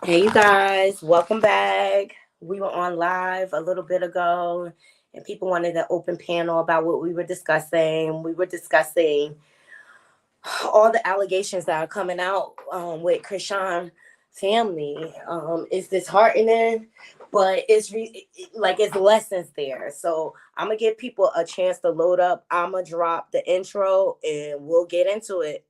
Hey, you guys, welcome back. We were on live a little bit ago, and people wanted an open panel about what we were discussing. We were discussing all the allegations that are coming out with Chrisean family. It's disheartening, but it's lessons there. So I'm gonna give people a chance to load up. I'm gonna drop the intro, and we'll get into it.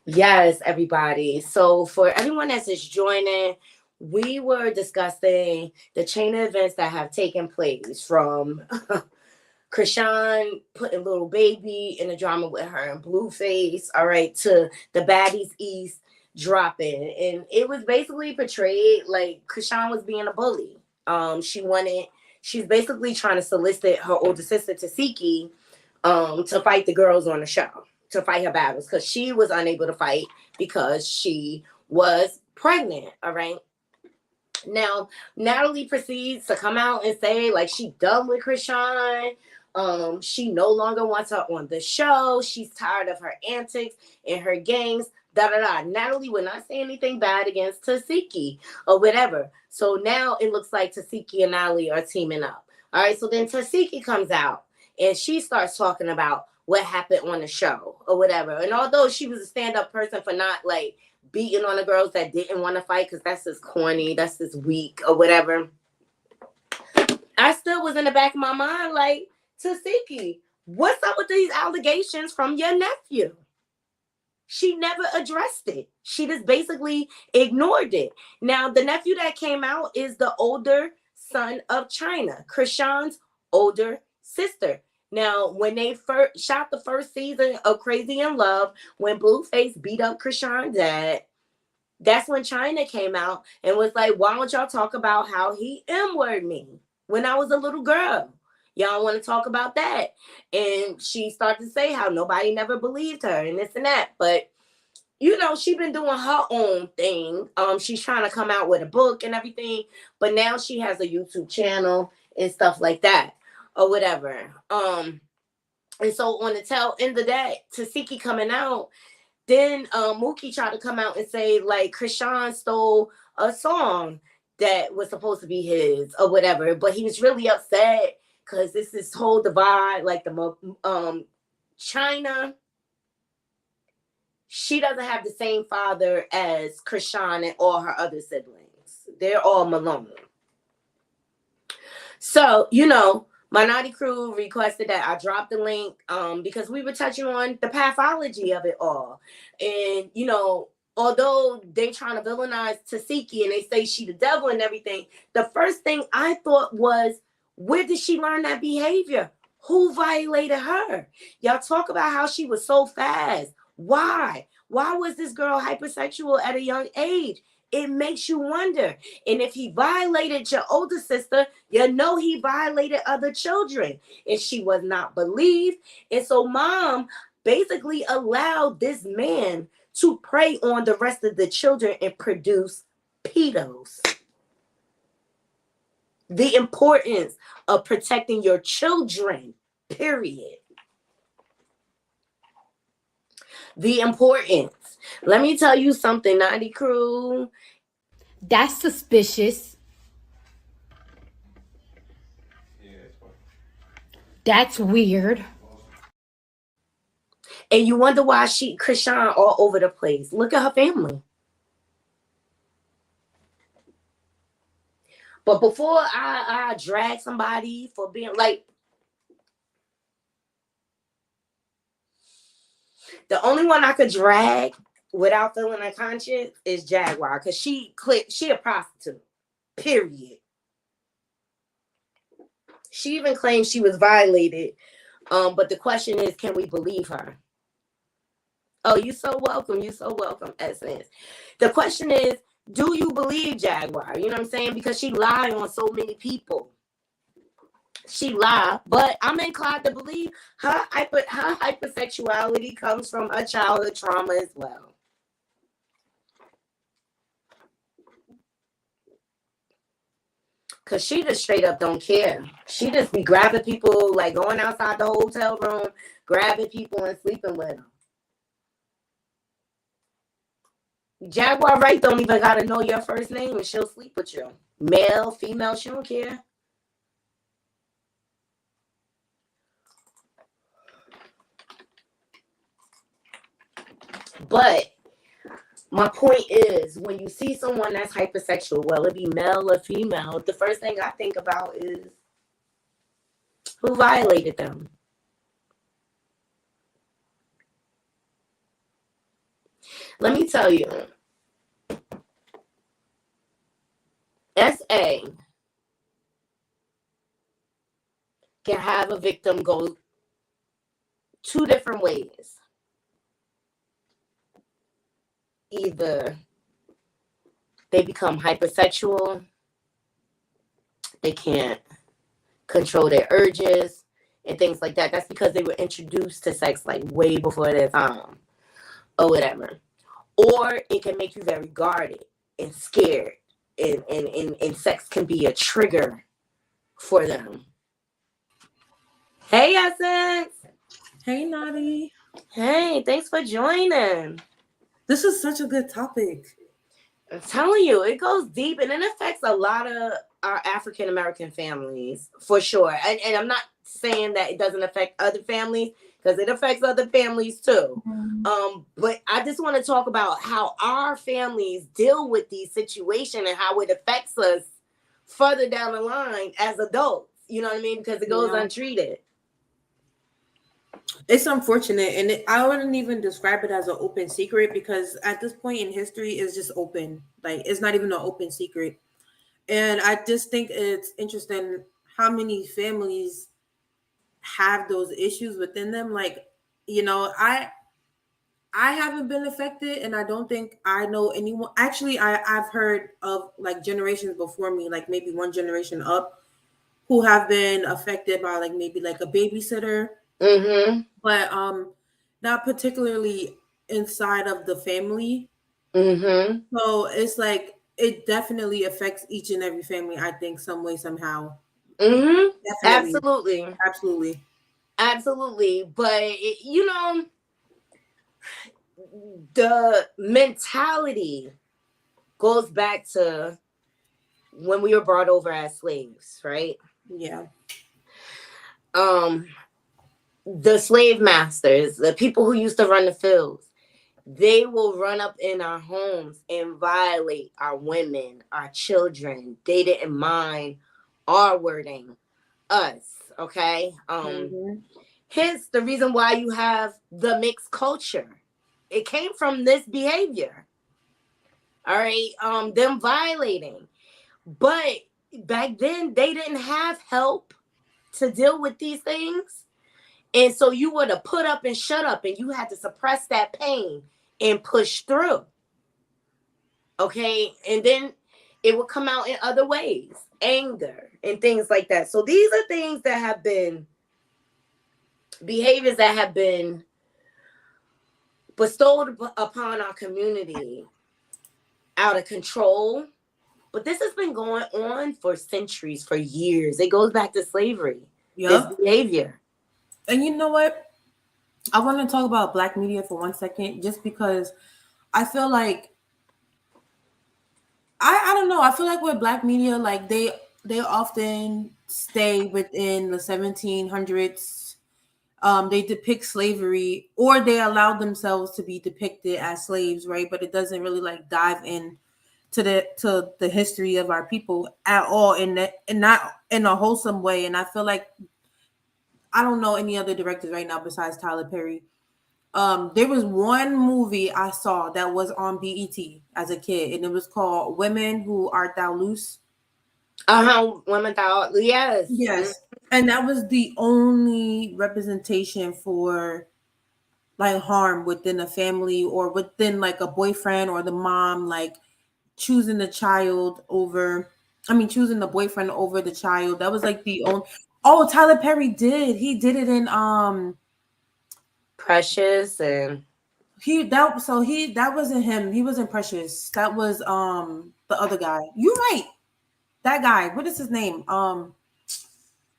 Yes, everybody. So for everyone that's just joining, we were discussing the chain of events that have taken place from Chrisean putting little baby in a drama with her and Blueface, all right, to the Baddies East dropping. And it was basically portrayed like Chrisean was being a bully. She's basically trying to solicit her older sister Toxicity to fight the girls on the show, to fight her battles, because she was unable to fight because she was pregnant. All right. Now, Natalie proceeds to come out and say, like, she done with Chrisean. She no longer wants her on the show. She's tired of her antics and her games. Da da da. Natalie would not say anything bad against Toxicity or whatever. So now it looks like Toxicity and Natalie are teaming up. All right. So then Toxicity comes out and she starts talking about what happened on the show or whatever. And although she was a stand-up person for not like beating on the girls that didn't want to fight, because that's just corny, that's just weak or whatever, I still was in the back of my mind like, Toxicity, what's up with these allegations from your nephew? She never addressed it. She just basically ignored it. Now, the nephew that came out is the older son of China, Chrisean's older sister. Now, when they first shot the first season of Crazy in Love, when Blueface beat up Chrisean's dad, that's when China came out and was like, why don't y'all talk about how he M-worded me when I was a little girl? Y'all want to talk about that? And she started to say how nobody never believed her and this and that. But, you know, she's been doing her own thing. She's trying to come out with a book and everything. But now she has a YouTube channel and stuff like that or whatever. And so on the tail end of that, Toxicity coming out, then Mookie tried to come out and say, like, Chrisean stole a song that was supposed to be his or whatever. But he was really upset because this is whole divide, like the China, she doesn't have the same father as Chrisean and all her other siblings. They're all Malone. So, you know, my Naughty Crew requested that I drop the link because we were touching on the pathology of it all. And, you know, although they trying to villainize Toxicity and they say she the devil and everything, the first thing I thought was, where did she learn that behavior? Who violated her? Y'all talk about how she was so fast. Why? Why was this girl hypersexual at a young age? It makes you wonder. And if he violated your older sister, you know he violated other children. And she was not believed. And so mom basically allowed this man to prey on the rest of the children and produce pedos. The importance of protecting your children, period. The importance. Let me tell you something, Naughty Crew. That's suspicious. That's weird. And you wonder why Chrisean all over the place. Look at her family. But before I drag somebody for being like, the only one I could drag without feeling unconscious is Jaguar, because she a prostitute. Period. She even claims she was violated. But the question is, can we believe her? Oh, you so welcome. You so welcome, Essence. The question is, do you believe Jaguar? You know what I'm saying? Because she lied on so many people. She lied, but I'm inclined to believe her hypersexuality comes from her childhood trauma as well. Cause she just straight up don't care. She just be grabbing people, like going outside the hotel room, grabbing people and sleeping with them. Jaguar Wright don't even gotta know your first name and she'll sleep with you. Male, female, she don't care. But my point is, when you see someone that's hypersexual, whether it be male or female, the first thing I think about is who violated them. Let me tell you, SA can have a victim go two different ways. Either they become hypersexual, they can't control their urges and things like that. That's because they were introduced to sex like way before their time or whatever. Or it can make you very guarded and scared, and sex can be a trigger for them. Hey, Essence. Hey, Naughty. Hey, thanks for joining. This is such a good topic. I'm telling you, it goes deep and it affects a lot of our African American families for sure. And I'm not saying that it doesn't affect other families, because it affects other families too. Mm-hmm. But I just want to talk about how our families deal with these situations and how it affects us further down the line as adults. You know what I mean? Because it goes untreated. It's unfortunate, and I wouldn't even describe it as an open secret, because at this point in history, it's just open. Like, it's not even an open secret. And I just think it's interesting how many families have those issues within them. Like, you know, I haven't been affected, and I don't think I know anyone. Actually, I've heard of like generations before me, like maybe one generation up, who have been affected by like maybe like a babysitter. Mm-hmm. But not particularly inside of the family. Mm-hmm. So it's like it definitely affects each and every family, I think, some way, somehow. Mm-hmm. Definitely. Absolutely. But you know, the mentality goes back to when we were brought over as slaves, right? Yeah. The slave masters, the people who used to run the fields, they will run up in our homes and violate our women, our children. They didn't mind our wording us, okay? Hence the reason why you have the mixed culture. It came from this behavior. All right, them violating. But back then they didn't have help to deal with these things. And so you were to put up and shut up, and you had to suppress that pain and push through. Okay. And then it would come out in other ways, anger and things like that. So these are things that have been behaviors that have been bestowed upon our community out of control. But this has been going on for centuries, for years. It goes back to slavery. This behavior. And you know what? I want to talk about Black media for 1 second, just because I feel like I don't know. I feel like with Black media, like they often stay within the 1700s. They depict slavery, or they allow themselves to be depicted as slaves, right? But it doesn't really like dive in to the history of our people at all, and not in a wholesome way. And I feel like I don't know any other directors right now besides Tyler Perry. There was one movie I saw that was on BET as a kid, and it was called Women Who Art Thou Loose. Women thought, yes. Yes. And that was the only representation for like harm within a family or within like a boyfriend or the mom, like choosing the child over, choosing the boyfriend over the child. That was like the only. Oh, Tyler Perry he did it in Precious and that wasn't him. He wasn't Precious. That was the other guy. You're right. That guy. What is his name? The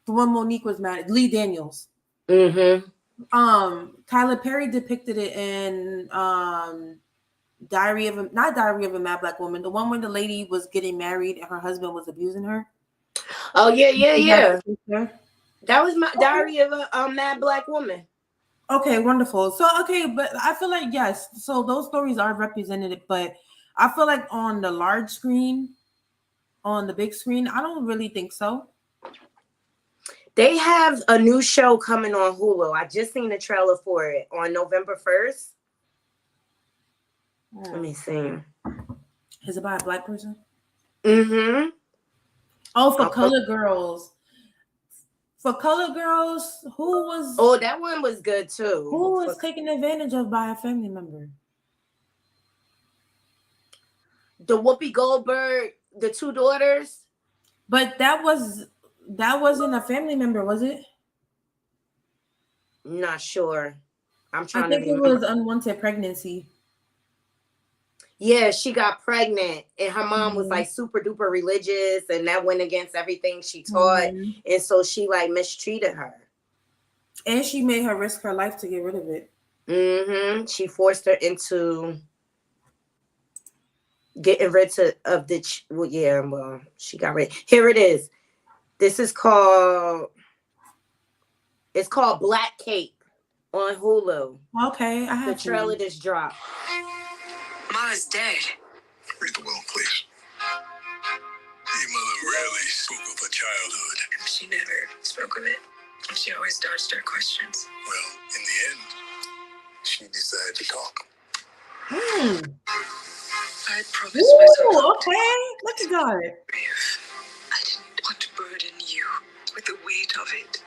one Monique was mad at, Lee Daniels. Mm-hmm. Tyler Perry depicted it in not Diary of a Mad Black Woman, the one when the lady was getting married and her husband was abusing her. Oh yeah. That was my Diary of a Mad Black Woman. Okay, wonderful. So but I feel like yes, so those stories are represented, but I feel like on the large screen, on the big screen, I don't really think so. They have a new show coming on Hulu. I just seen the trailer for it on November 1st. Let me see. Is it by a Black person? Mm-hmm. Oh, for Color Girls. For Color Girls, who was... Oh, that one was good too. Who was taken advantage of by a family member? The Whoopi Goldberg, the two daughters. But that wasn't a family member, was it? Not sure. I think it was unwanted pregnancy. Yeah, she got pregnant and her mom was like super duper religious and that went against everything she taught. And so she like mistreated her. And she made her risk her life to get rid of it. Mm-hmm. She forced her into getting rid of the... she got rid. Here it is. This is called... It's called Black Cape on Hulu. Okay, I have the trailer just dropped. Ma is dead. Read the will, please. Your mother rarely spoke of her childhood. She never spoke of it. She always dodged our questions. Well, in the end, she decided to talk. I promised myself. Okay, look at God. I didn't want to burden you with the weight of it.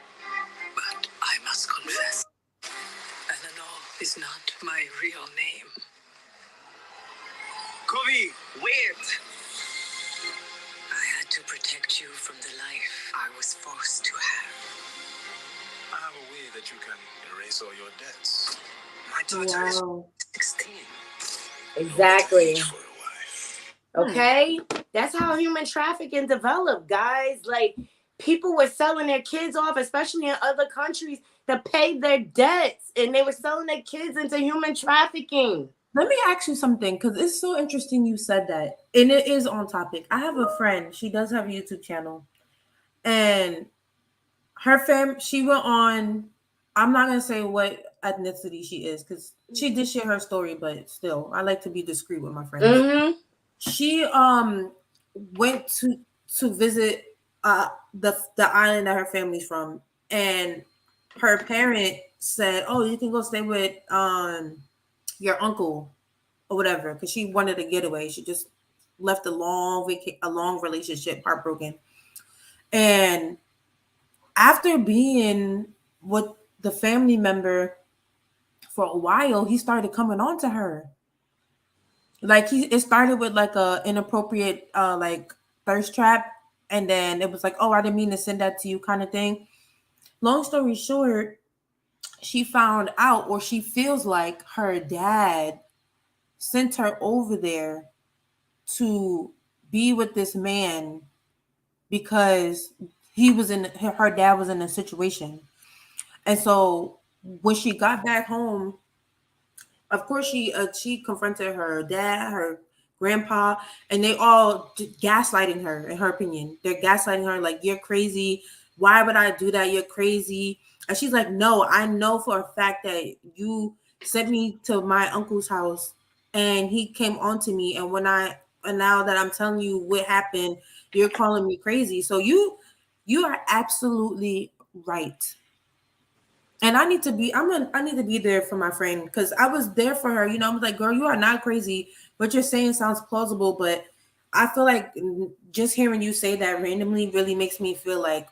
But I must confess, Eleanor is not my real name. Kobe, wait! I had to protect you from the life I was forced to have. I have a way that you can erase all your debts. My daughter is 16. Exactly. For a wife. Okay? That's how human trafficking developed, guys. Like, people were selling their kids off, especially in other countries, to pay their debts. And they were selling their kids into human trafficking. Let me ask you something, because it's so interesting you said that. And it is on topic. I have a friend. She does have a YouTube channel. And her she went on, I'm not going to say what ethnicity she is, because she did share her story, but still, I like to be discreet with my friends. Mm-hmm. She went to visit the island that her family's from, and her parent said, "Oh, you can go stay with your uncle or whatever," because she wanted a getaway. She just left a long relationship, heartbroken. And after being with the family member for a while, he started coming on to her. Like it started with like a inappropriate like thirst trap, and then it was like, "Oh, I didn't mean to send that to you," kind of thing. Long story short, she found out, or she feels like her dad sent her over there to be with this man because her dad was in a situation. And so when she got back home, of course she confronted her dad, her grandpa, and they all gaslighting her. In her opinion, they're gaslighting her like, "You're crazy. Why would I do that? You're crazy." And she's like, "No, I know for a fact that you sent me to my uncle's house and he came on to me. And when I and now that I'm telling you what happened, you're calling me crazy. So you are absolutely right. And I need to be I need to be there for my friend, because I was there for her. I was like, girl, you are not crazy. What you're saying sounds plausible, but I feel like just hearing you say that randomly really makes me feel like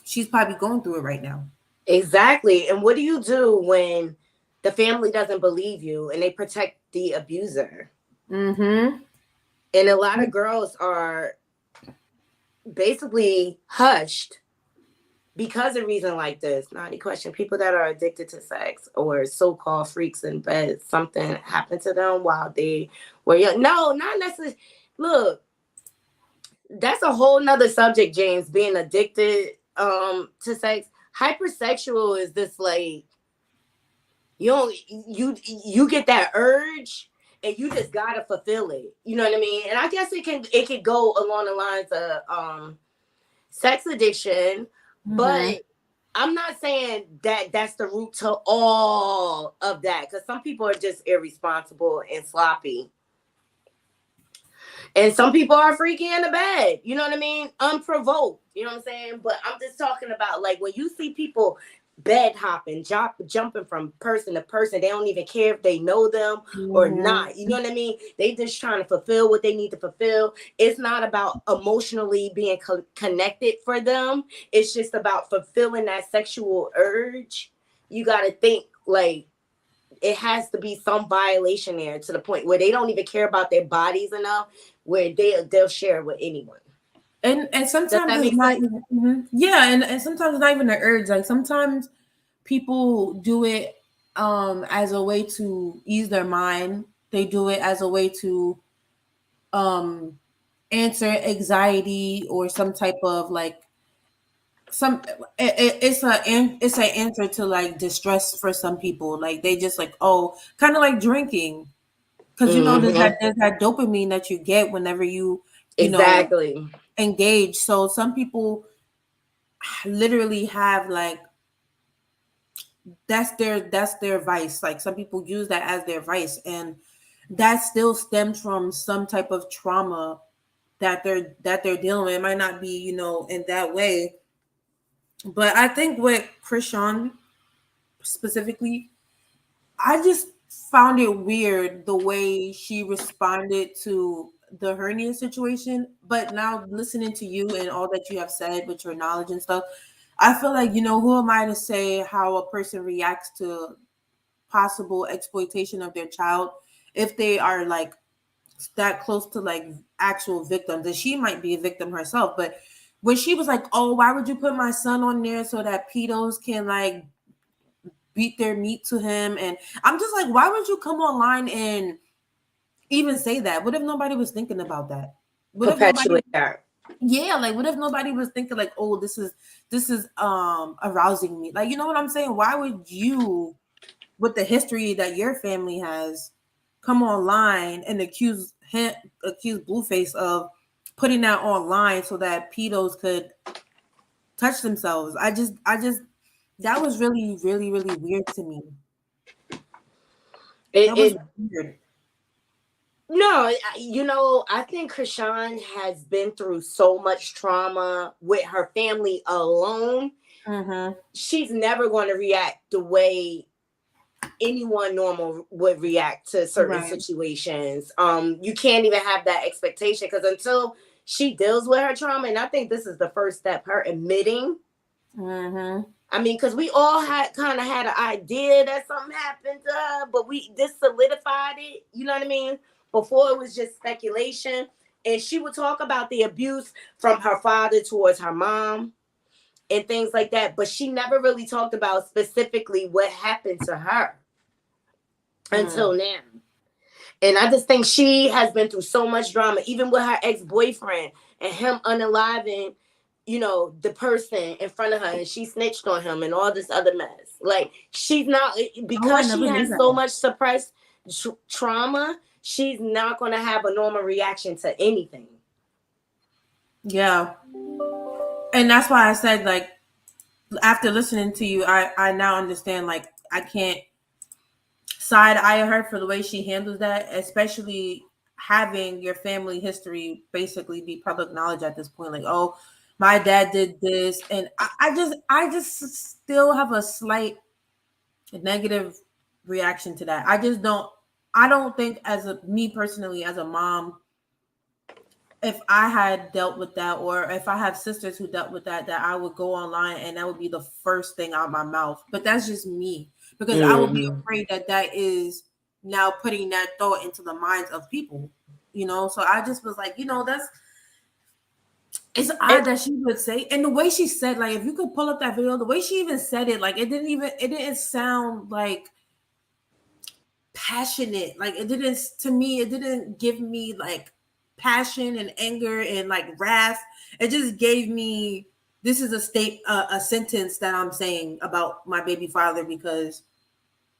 she's probably going through it right now. Exactly. And what do you do when the family doesn't believe you and they protect the abuser? Mm-hmm. And a lot of girls are basically hushed because of reason like this. Naughty question. People that are addicted to sex or so-called freaks in bed, something happened to them while they were young. No, not necessarily. Look, that's a whole nother subject, James, being addicted to sex. Hypersexual is this like you don't you get that urge and you just gotta fulfill it. You know what I mean? And I guess it can go along the lines of sex addiction, but I'm not saying that that's the root to all of that, because some people are just irresponsible and sloppy. And some people are freaky in the bed, you know what I mean? Unprovoked, you know what I'm saying? But I'm just talking about like when you see people bed hopping, jumping from person to person, they don't even care if they know them or not. You know what I mean? They just trying to fulfill what they need to fulfill. It's not about emotionally being connected for them. It's just about fulfilling that sexual urge. You got to think like it has to be some violation there to the point where they don't even care about their bodies enough where they'll share it with anyone. And sometimes it's not even, yeah, and sometimes it's not even an urge. Like sometimes people do it as a way to ease their mind. They do it as a way to answer anxiety or some type of like it's an answer to like distress for some people. Like they just like, oh, kind of like drinking, because there's that dopamine that you get whenever you know Exactly. engage. So some people literally have like that's their vice. Like some people use that as their vice, and that still stems from some type of trauma that they're dealing with. It might not be in that way, but I think with Chrisean specifically, I just found it weird the way she responded to the hernia situation. But now listening to you and all that you have said with your knowledge and stuff, I feel like, who am I to say how a person reacts to possible exploitation of their child if they are like that close to like actual victims? And she might be a victim herself. But when she was like, oh, why would you put my son on there so that pedos can like beat their meat to him? And I'm just like, why would you come online and even say that? What if nobody was thinking about that? What if nobody Perpetuate that. Yeah, like what if nobody was thinking like, oh, this is arousing me? Like, you know what I'm saying? Why would you, with the history that your family has, come online and accuse Blueface of putting that online so that pedos could touch themselves? I just that was really, really, really weird to me. That was It weird. No, I think Chrisean has been through so much trauma with her family alone. She's never going to react the way anyone normal would react to certain situations. You can't even have that expectation, because until she deals with her trauma, and I think this is the first step, her admitting. I mean, because we all had kind of had an idea that something happened to her, but this solidified it. You know what I mean? Before it was just speculation. And she would talk about the abuse from her father towards her mom and things like that. But she never really talked about specifically what happened to her until now. And I just think she has been through so much drama, even with her ex-boyfriend and him unaliving, the person in front of her, and she snitched on him and all this other mess. Like, she's not, because she has so much suppressed trauma, she's not going to have a normal reaction to anything. Yeah. And that's why I said, like, after listening to you, I now understand, like, I can't side eye her for the way she handles that, especially having your family history basically be public knowledge at this point. Like, oh, my dad did this, and I just still have a slight negative reaction to that. I don't think as a me personally as a mom, if I had dealt with that, or if I have sisters who dealt with that, that I would go online and that would be the first thing out of my mouth. But that's just me, because I would be afraid that that is now putting that thought into the minds of people, you know. So I just was like, you know, it's odd that she would say, and the way she said, like, if you could pull up that video, the way she even said it, like, it didn't sound like passionate. Like, it didn't, to me, it didn't give me like passion and anger and like wrath. It just gave me, this is a sentence that I'm saying about my baby father because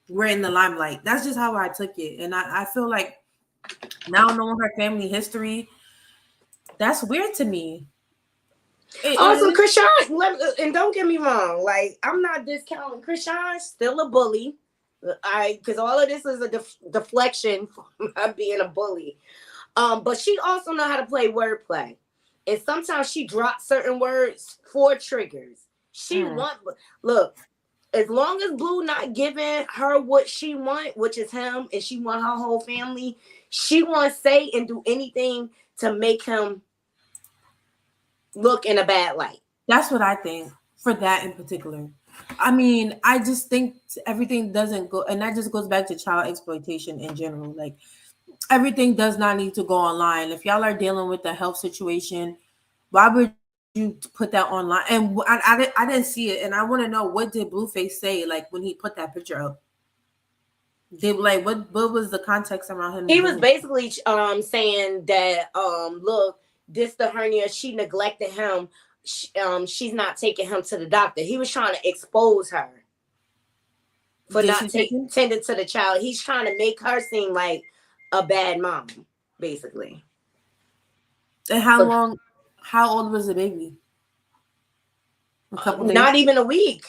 we're in the limelight. That's just how I took it. And I feel like now knowing her family history, that's weird to me. Also, Chrisean, and don't get me wrong, like, I'm not discounting Chrisean, still a bully. Because all of this is a deflection from her being a bully. But she also know how to play wordplay. And sometimes she drops certain words for triggers. Look, as long as Blue not giving her what she want, which is him, and she want her whole family, she won't say and do anything to make him look in a bad light. That's what I think for that in particular. I mean, I just think everything doesn't go, and that just goes back to child exploitation in general. Like, everything does not need to go online. If y'all are dealing with a health situation, why would you put that online? And I didn't see it, and I want to know, what did Blueface say, like, when he put that picture up? They like, what was the context around him? He was basically saying that look, this the hernia, she neglected him. She's not taking him to the doctor. He was trying to expose her for not tending to the child. He's trying to make her seem like a bad mom, basically. And how old was the baby? A couple days? Not even a week.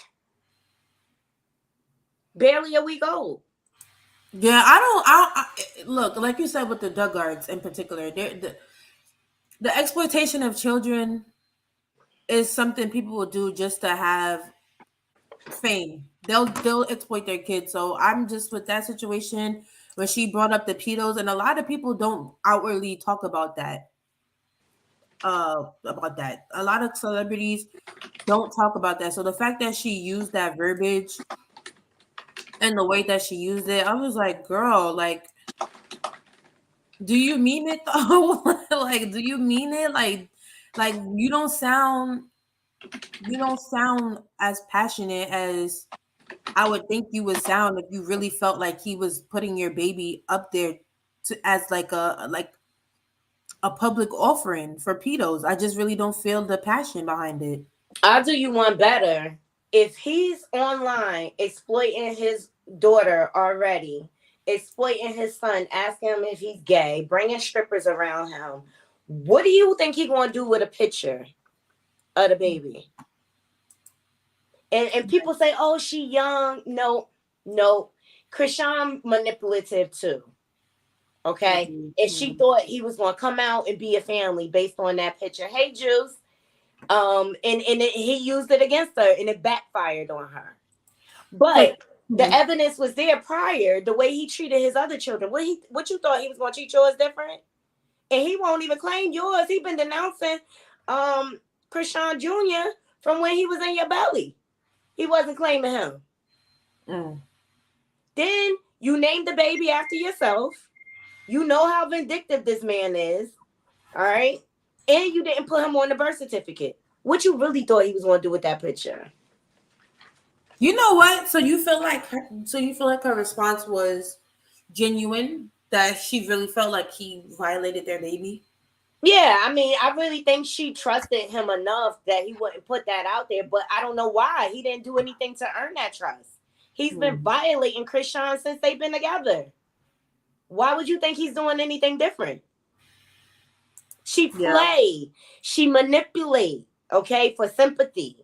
Barely a week old. Yeah, I look, like you said with the Duggards in particular, the exploitation of children is something people will do just to have fame. They'll exploit their kids. So I'm just with that situation when she brought up the pedos, and a lot of people don't outwardly talk about that. A lot of celebrities don't talk about that. So the fact that she used that verbiage and the way that she used it, I was like, girl, like, do you mean it though? Like, do you mean it? Like you don't sound as passionate as I would think you would sound if you really felt like he was putting your baby up there as like a public offering for pedos. I just really don't feel the passion behind it. I'll do you one better. If he's online exploiting his daughter already, exploiting his son, asking him if he's gay, bringing strippers around him, what do you think he's going to do with a picture of the baby? And people say, oh, she young. No. Chrisean manipulative too. Okay. Mm-hmm. And she thought he was going to come out and be a family based on that picture. Hey, Juice. He used it against her and it backfired on her. But the evidence was there prior, the way he treated his other children. What you thought he was going to treat yours different? And he won't even claim yours. He's been denouncing Chrisean Jr. from when he was in your belly. He wasn't claiming him. Then you named the baby after yourself. You know how vindictive this man is. All right. And you didn't put him on the birth certificate. What you really thought he was going to do with that picture? You know what? So you feel like her response was genuine, that she really felt like he violated their baby? Yeah, I mean, I really think she trusted him enough that he wouldn't put that out there, but I don't know why. He didn't do anything to earn that trust. He's been violating Chrisean since they've been together. Why would you think he's doing anything different? She play, she manipulate, okay, for sympathy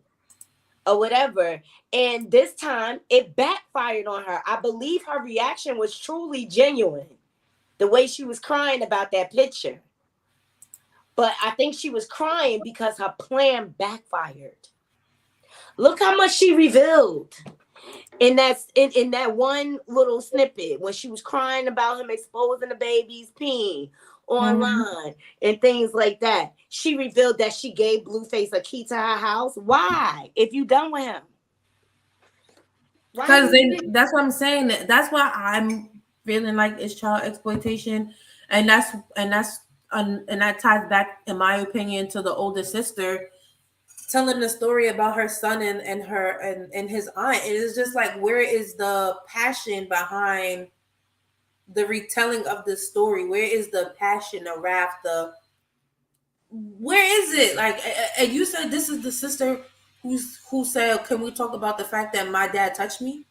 or whatever. And this time it backfired on her. I believe her reaction was truly genuine. the way she was crying about that picture. But I think she was crying because her plan backfired. Look how much she revealed in that one little snippet when she was crying about him exposing the baby's peen online and things like that. She revealed that she gave Blueface a key to her house. Why? If you done with him. Because that's what I'm saying. That's why I'm feeling like it's child exploitation, and that ties back, in my opinion, to the older sister telling the story about her son and his aunt. It is just like, where is the passion behind the retelling of the story? Where is the passion, the wrath, where is it? Like, and you said this is the sister who said, "Can we talk about the fact that my dad touched me?"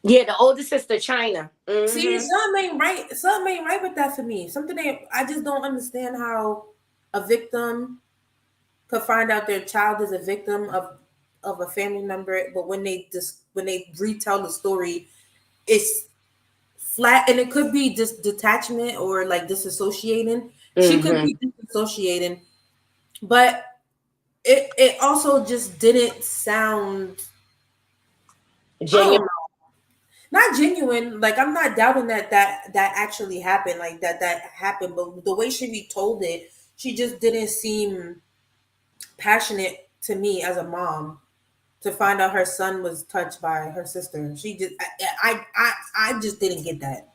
Yeah, the older sister, China. See, something ain't right. Something ain't right with that for me. I just don't understand how a victim could find out their child is a victim of a family member, but when they retell the story, it's flat, and it could be just detachment or like disassociating. She could be disassociating, but it also just didn't sound Genuine. Not genuine. Like, I'm not doubting that actually happened, like that happened, but the way she retold it, she just didn't seem passionate to me as a mom to find out her son was touched by her sister. She just I just didn't get that.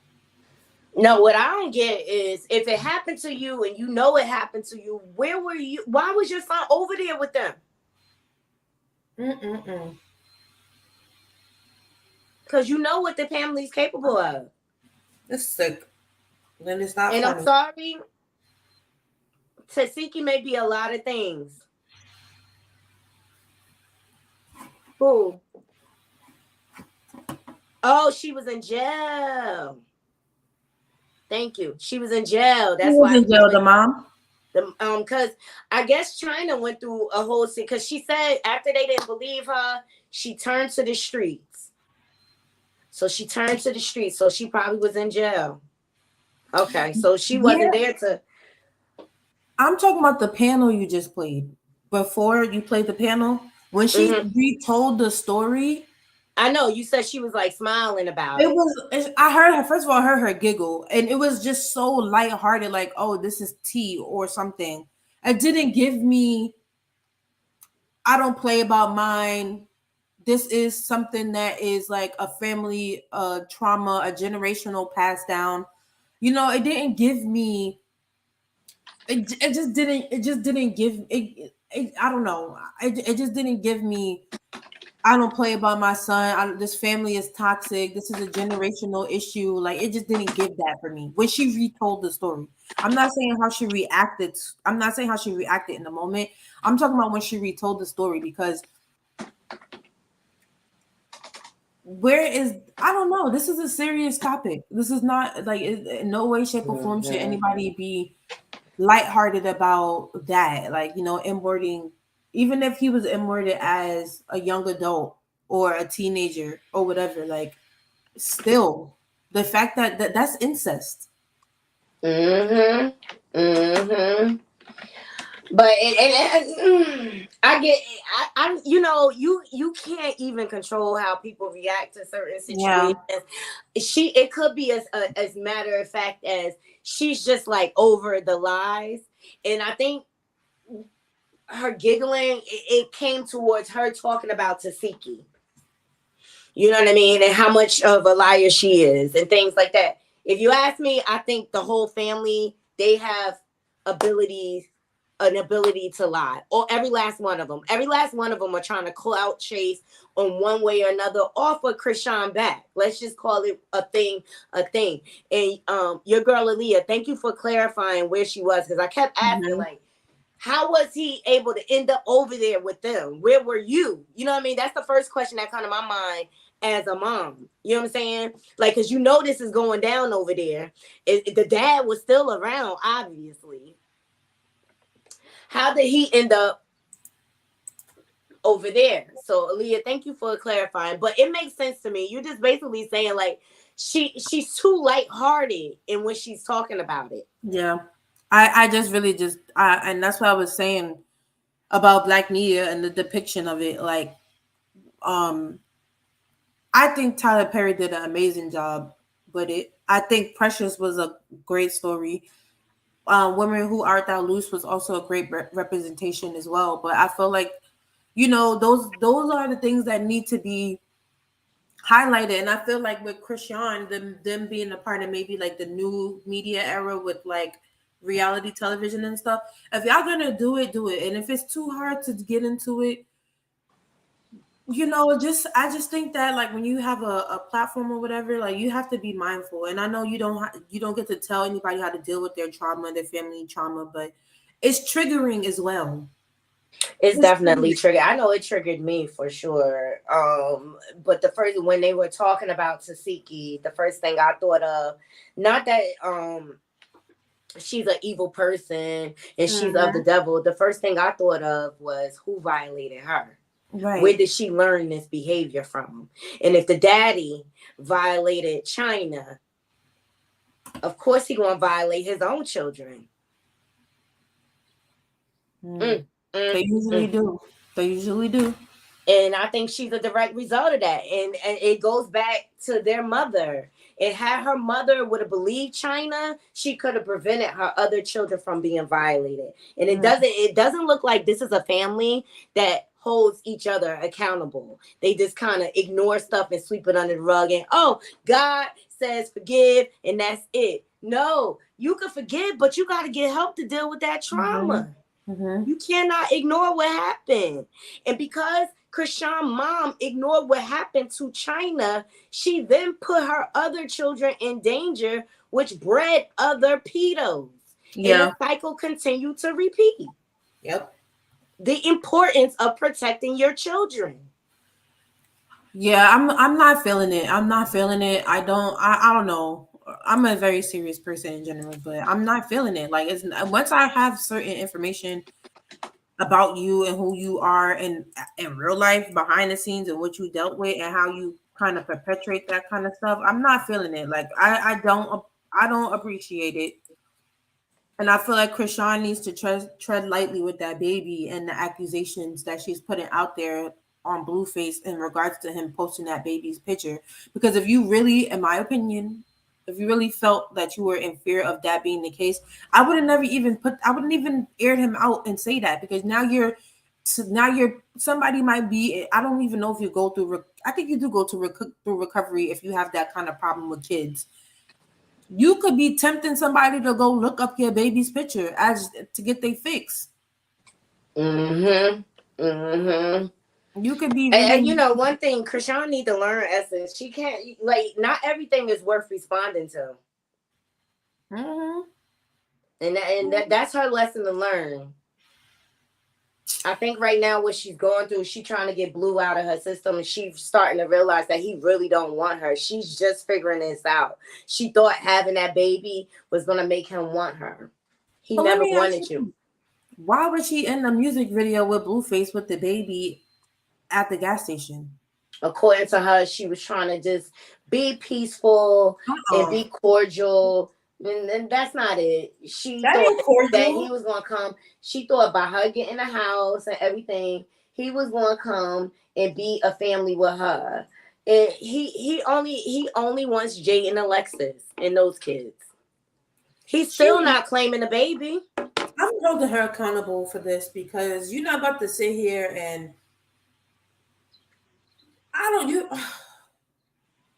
No, what I don't get is, if it happened to you and you know it happened to you, where were you? Why was your son over there with them? Because you know what the family's capable of. It's sick. Then it's not And funny. I'm sorry, Toxicity may be a lot of things. Who? Oh, she was in jail. Thank you. She was in jail. That's why. Who was in jail? The mom? Because I guess China went through a whole thing. Because she said after they didn't believe her, she turned to the streets. So she turned to the streets. So she probably was in jail. Okay, so she wasn't there to. I'm talking about the panel you just played. Before you played the panel, when she retold the story, I know you said she was like smiling about it. I heard her, first of all, I heard her giggle, and it was just so lighthearted, like, oh, this is tea or something. It didn't give me, I don't play about mine. This is something that is like a family trauma, a generational pass down. It didn't give me. It just didn't give it. I don't know. It just didn't give me. I don't play about my son. This family is toxic. This is a generational issue. Like, it just didn't give that for me when she retold the story. I'm not saying how she reacted. I'm not saying how she reacted in the moment. I'm talking about when she retold the story, because I don't know. This is a serious topic. This is not like, in no way, shape, or form should anybody be lighthearted about that. Like, inwarding, even if he was inwarded as a young adult or a teenager or whatever, like, still the fact that that's incest. But I get it. I you can't even control how people react to certain situations. It could be as matter of fact as she's just like over the lies, and I think her giggling, it came towards her talking about Toxicity. You know what I mean? And how much of a liar she is and things like that. If you ask me, I think the whole family, they have an ability to lie. Or every last one of them. Every last one of them are trying to clout chase on one way or another off of Chrisean back. Let's just call it a thing. And your girl Aaliyah, thank you for clarifying where she was, because I kept asking, like, how was he able to end up over there with them? Where were you? You know what I mean? That's the first question that comes to my mind as a mom. You know what I'm saying? Like, because this is going down over there. The dad was still around, obviously. How did he end up over there? So, Aaliyah, thank you for clarifying. But it makes sense to me. You're just basically saying, like, she's too lighthearted in when she's talking about it. Yeah. I just really just and that's what I was saying about Black media and the depiction of it. Like, I think Tyler Perry did an amazing job with it. I think Precious was a great story. Women Who Art Thou Loose was also a great representation as well. But I feel like, those are the things that need to be highlighted. And I feel like with Chrisean, them being a part of maybe like the new media era with like reality television and stuff. If y'all gonna do it, do it. And if it's too hard to get into it, I just think that like when you have a platform or whatever, like you have to be mindful. And I know you don't get to tell anybody how to deal with their trauma, their family trauma, but it's triggering as well. It's definitely triggered. I know it triggered me for sure. But when they were talking about Toxicity, the first thing I thought of, not that she's an evil person and she's of the devil. The first thing I thought of was who violated her. Right. Where did she learn this behavior from? And if the daddy violated China, of course he gonna violate his own children. They usually do. They usually do. And I think she's a direct result of that. And it goes back to their mother. And had her mother would have believed China, she could have prevented her other children from being violated. And it doesn't look like this is a family that holds each other accountable. They just kind of ignore stuff and sweep it under the rug. And God says forgive, and that's it. No, you can forgive, but you got to get help to deal with that trauma. You cannot ignore what happened. And because Chrisean's mom ignored what happened to China, she then put her other children in danger, which bred other pedos. Yeah. And the cycle continued to repeat. Yep. The importance of protecting your children. Yeah, I'm not feeling it. I'm not feeling it. I don't know. I'm a very serious person in general, but I'm not feeling it. Like, once I have certain information about you and who you are in real life, behind the scenes, and what you dealt with and how you kind of perpetrate that kind of stuff, I'm not feeling it. Like, I don't appreciate it. And I feel like Chrisean needs to tread lightly with that baby and the accusations that she's putting out there on Blueface in regards to him posting that baby's picture. Because if you really, in my opinion, if you really felt that you were in fear of that being the case, I wouldn't even aired him out and say that, because now you're somebody might be, I don't even know if you go through, I think you do go through recovery if you have that kind of problem with kids. You could be tempting somebody to go look up your baby's picture to get their fix. You could be really... and one thing Chrisean need to learn, Essence, she can't, like, not everything is worth responding to. And that's her lesson to learn. I think right now what she's going through, she's trying to get Blue out of her system, and she's starting to realize that he really don't want her. She's just figuring this out. She thought having that baby was going to make him want her. He never wanted you. Why was she in the music video with Blueface with the baby at the gas station? According to her, she was trying to just be peaceful and be cordial. And that's not it. She thought that he was going to come. She thought by her getting a house and everything, he was going to come and be a family with her. And he only wants Jay and Alexis and those kids. He's still not claiming the baby. I'm holding her accountable for this, because you're not about to sit here and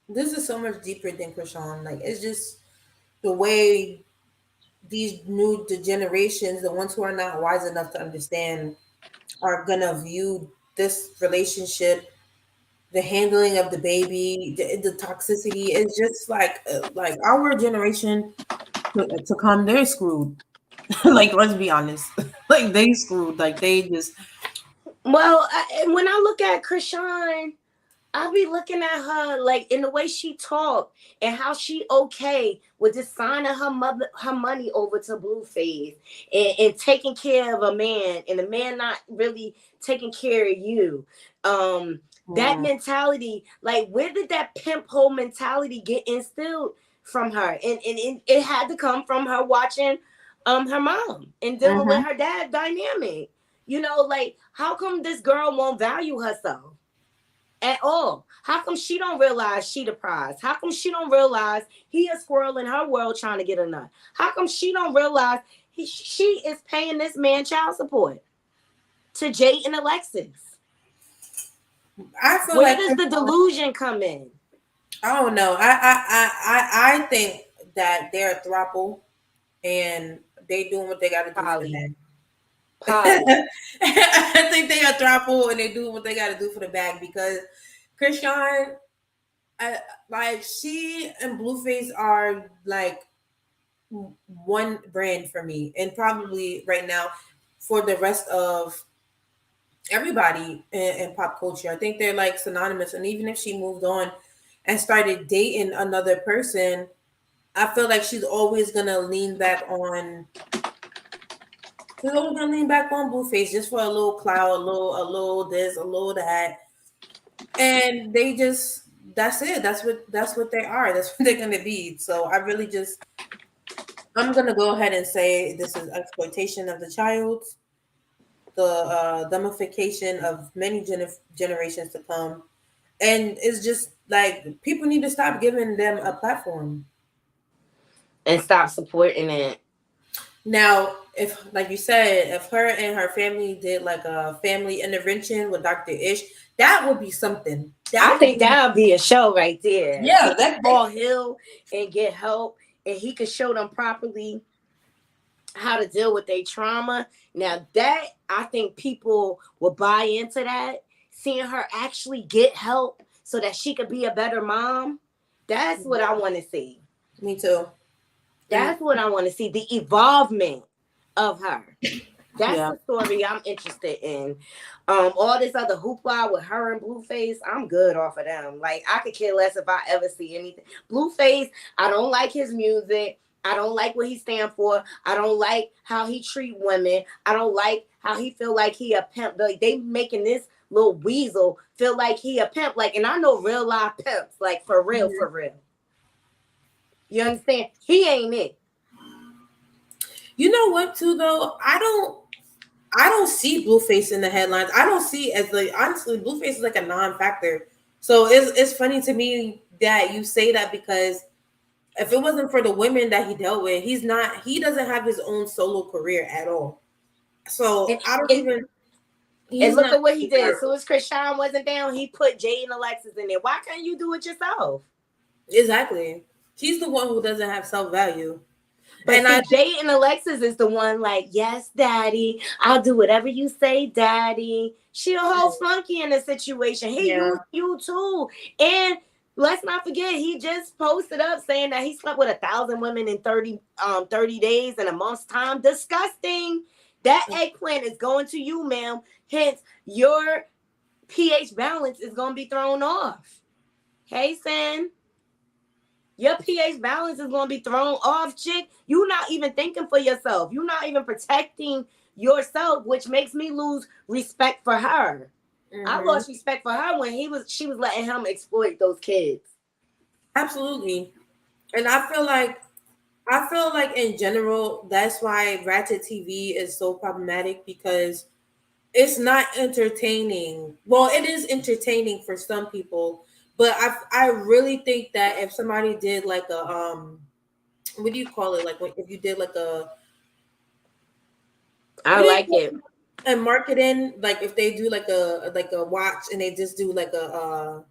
this is so much deeper than Chrisean. Like, it's just the way these new generations, the ones who are not wise enough to understand, are gonna view this relationship, the handling of the baby, the toxicity. It's just like our generation to come, they're screwed. Like, let's be honest. Like, they screwed. Like, they just. Well, when I look at Chrisean, I'll be looking at her like in the way she talked and how she okay with just signing her money over to Blueface and taking care of a man, and the man not really taking care of you. That mentality, like, where did that pimp hole mentality get instilled from her? And it had to come from her watching her mom and dealing with her dad dynamic. You know, like, how come this girl won't value herself at all? How come she don't realize she the prize? How come she don't realize he a squirrel in her world trying to get a nut? How come she don't realize she is paying this man child support to Jay and Alexis? I feel Where like does the delusion come in? I don't know. I think that they're a throuple and they doing what they got to do for the bag. I think they are throuple and they doing what they got to do for the bag because Chrisean, like she and Blueface are like one brand for me, and probably right now for the rest of everybody in pop culture. I think they're like synonymous. And even if she moved on and started dating another person, I feel like she's always gonna lean back on. She's always gonna lean back on Blueface just for a little clout, a little this, a little that, and they just that's it. That's what they are. That's what they're gonna be. So I'm gonna go ahead and say this is exploitation of the child, the dumbification of many generations to come, and it's just like people need to stop giving them a platform and stop supporting it. Now, if like you said, if her and her family did like a family intervention with Dr. Ish, that would be something. I think that would be a show right there. Yeah, so that Paul Hill and get help, and he could show them properly how to deal with their trauma. Now that I think people will buy into that, seeing her actually get help so that she could be a better mom. That's what I want to see. Me too. That's what I want to see, the evolvement of her. That's the story I'm interested in. All this other hoopla with her and Blueface, I'm good off of them. Like, I could care less if I ever see anything. Blueface, I don't like his music. I don't like what he stand for. I don't like how he treat women. I don't like how he feel like he a pimp. Like, they making this little weasel feel like he a pimp. Like, and I know real life pimps, like, for real, for real. You understand? He ain't it. You know what, too, though? I don't see Blueface in the headlines. I don't see as like honestly, Blueface is like a non-factor. So it's funny to me that you say that because if it wasn't for the women that he dealt with, he doesn't have his own solo career at all. So I don't even. And look at what he did. So as Chrisean wasn't down, he put Jay and Alexis in there. Why can't you do it yourself? Exactly. He's the one who doesn't have self-value. But Jay and Alexis is the one like, yes, daddy, I'll do whatever you say, daddy. She a whole flunky in the situation. He used you too. And let's not forget, he just posted up saying that he slept with 1,000 women in 30 days in a month's time. Disgusting. That eggplant is going to you, ma'am. Hence, your pH balance is going to be thrown off. Hey, San. Your pH balance is going to be thrown off, chick. You're not even thinking for yourself. You're not even protecting yourself, which makes me lose respect for her. I lost respect for her when she was letting him exploit those kids. Absolutely. And I feel like in general, that's why Ratchet TV is so problematic because it's not entertaining. Well, it is entertaining for some people, but I really think that if somebody did like a what do you call it? Like if you did like a I like it. And marketing, like if they do like a watch and they just do like a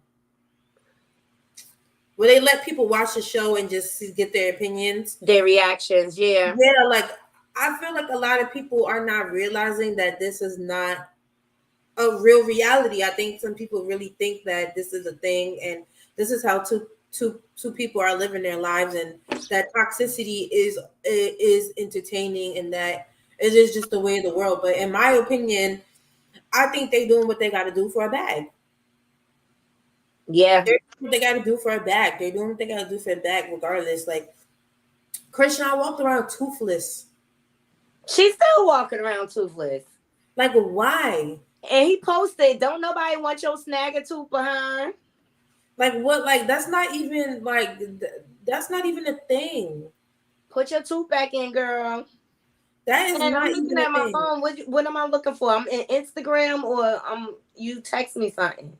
where they let people watch the show and just get their opinions, their reactions, yeah. Like I feel like a lot of people are not realizing that this is not a real reality. I think some people really think that this is a thing and this is how two people are living their lives, and that toxicity is entertaining and that it is just the way of the world. But in my opinion, I think they're doing what they got to do for a bag. Yeah. They're doing what they got to do for a bag. They're doing what they got to do for a bag regardless. Like, Chrisean walked around toothless. She's still walking around toothless. Like, why? And he posted, "Don't nobody want your snagger tooth behind." Like what? Like that's not even like that's not even a thing. Put your tooth back in, girl. That is And I'm not looking even a at my thing. phone. What am I looking for? I'm in Instagram or you text me something.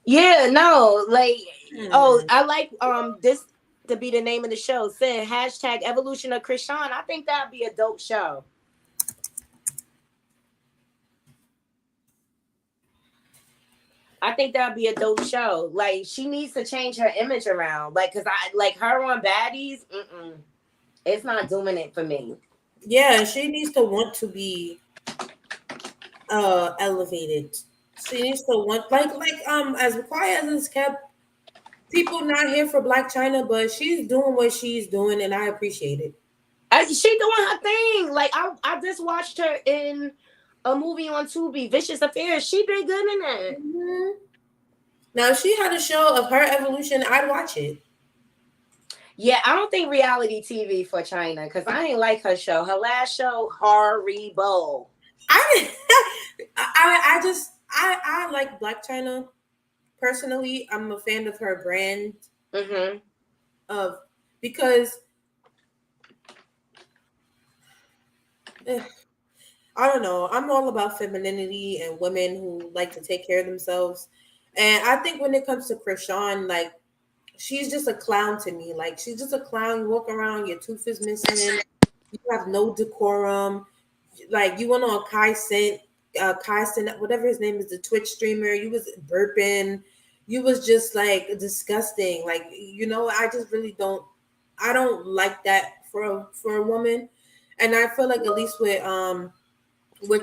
Yeah, no, like oh, I like this to be the name of the show. Saying hashtag evolution of Chrisean. I think that'd be a dope show. I think that'd be a dope show. Like she needs to change her image around. Like, cause I like her on baddies. It's not doing it for me. Yeah, she needs to want to be elevated. She needs to want as quiet as it's kept, people not here for Black China, but she's doing what she's doing and I appreciate it. She doing her thing. Like I just watched her in a movie on Tubi, Vicious Affairs. She did good in that. Mm-hmm. Now, if she had a show of her evolution, I'd watch it. Yeah, I don't think reality TV for China because I ain't like her show. Her last show, horrible. I I like Black China personally. I'm a fan of her brand Mm-hmm. of because I don't know. I'm all about femininity and women who like to take care of themselves. And I think when it comes to Chrisean, like she's just a clown to me. Like she's just a clown. You walk around, your tooth is missing, you have no decorum. Like you went on Kai whatever his name is, the Twitch streamer. You was burping. You was just like disgusting. Like I just really don't. I don't like that for a woman, and I feel like at least with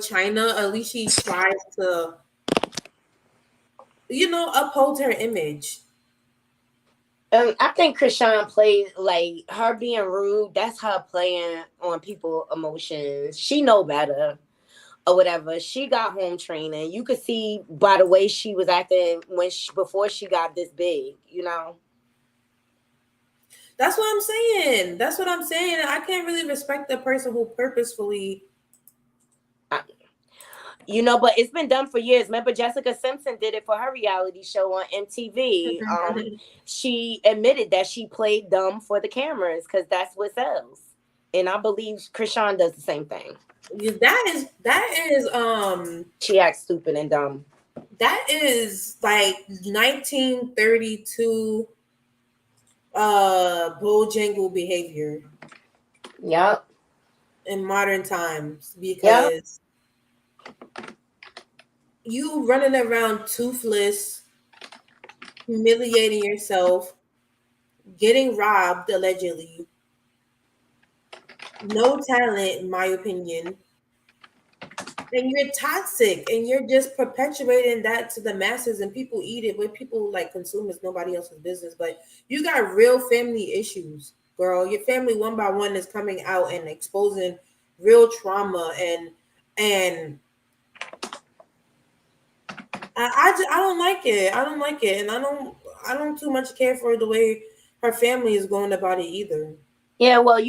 China, at least she tries to uphold her image. I think Chrisean played like her being rude. That's her playing on people emotions. She know better or whatever. She got home training. You could see by the way she was acting before she got this big. That's what I'm saying. That's what I'm saying. I can't really respect the person who purposefully. But it's been done for years. Remember, Jessica Simpson did it for her reality show on MTV. She admitted that she played dumb for the cameras because that's what sells. And I believe Chrisean does the same thing. That is She acts stupid and dumb. that is like 1932 Bojangle behavior. Yep. In modern times because you running around toothless, humiliating yourself, getting robbed allegedly, no talent in my opinion, and you're toxic and you're just perpetuating that to the masses and people eat it. What people like consume is nobody else's business, but you got real family issues, girl. Your family one by one is coming out and exposing real trauma and I don't like it. I don't like it, and I don't too much care for the way her family is going about it either. Yeah, well,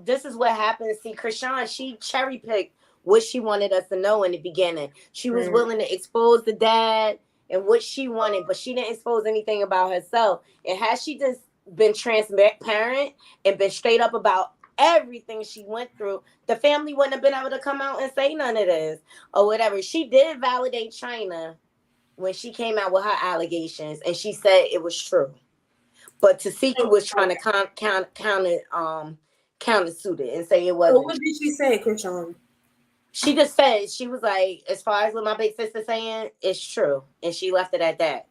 this is what happens. See, Chrisean, she cherry picked what she wanted us to know in the beginning. She was willing to expose the dad and what she wanted, but she didn't expose anything about herself. And had she just been transparent and been straight up about everything she went through, the family wouldn't have been able to come out and say none of this or whatever. She did validate China when she came out with her allegations, and she said it was true. But Tasika was trying to countersuit it and say it wasn't. So what did she say, Chrisean? She just said, she was like, as far as what my big sister saying, it's true. And she left it at that.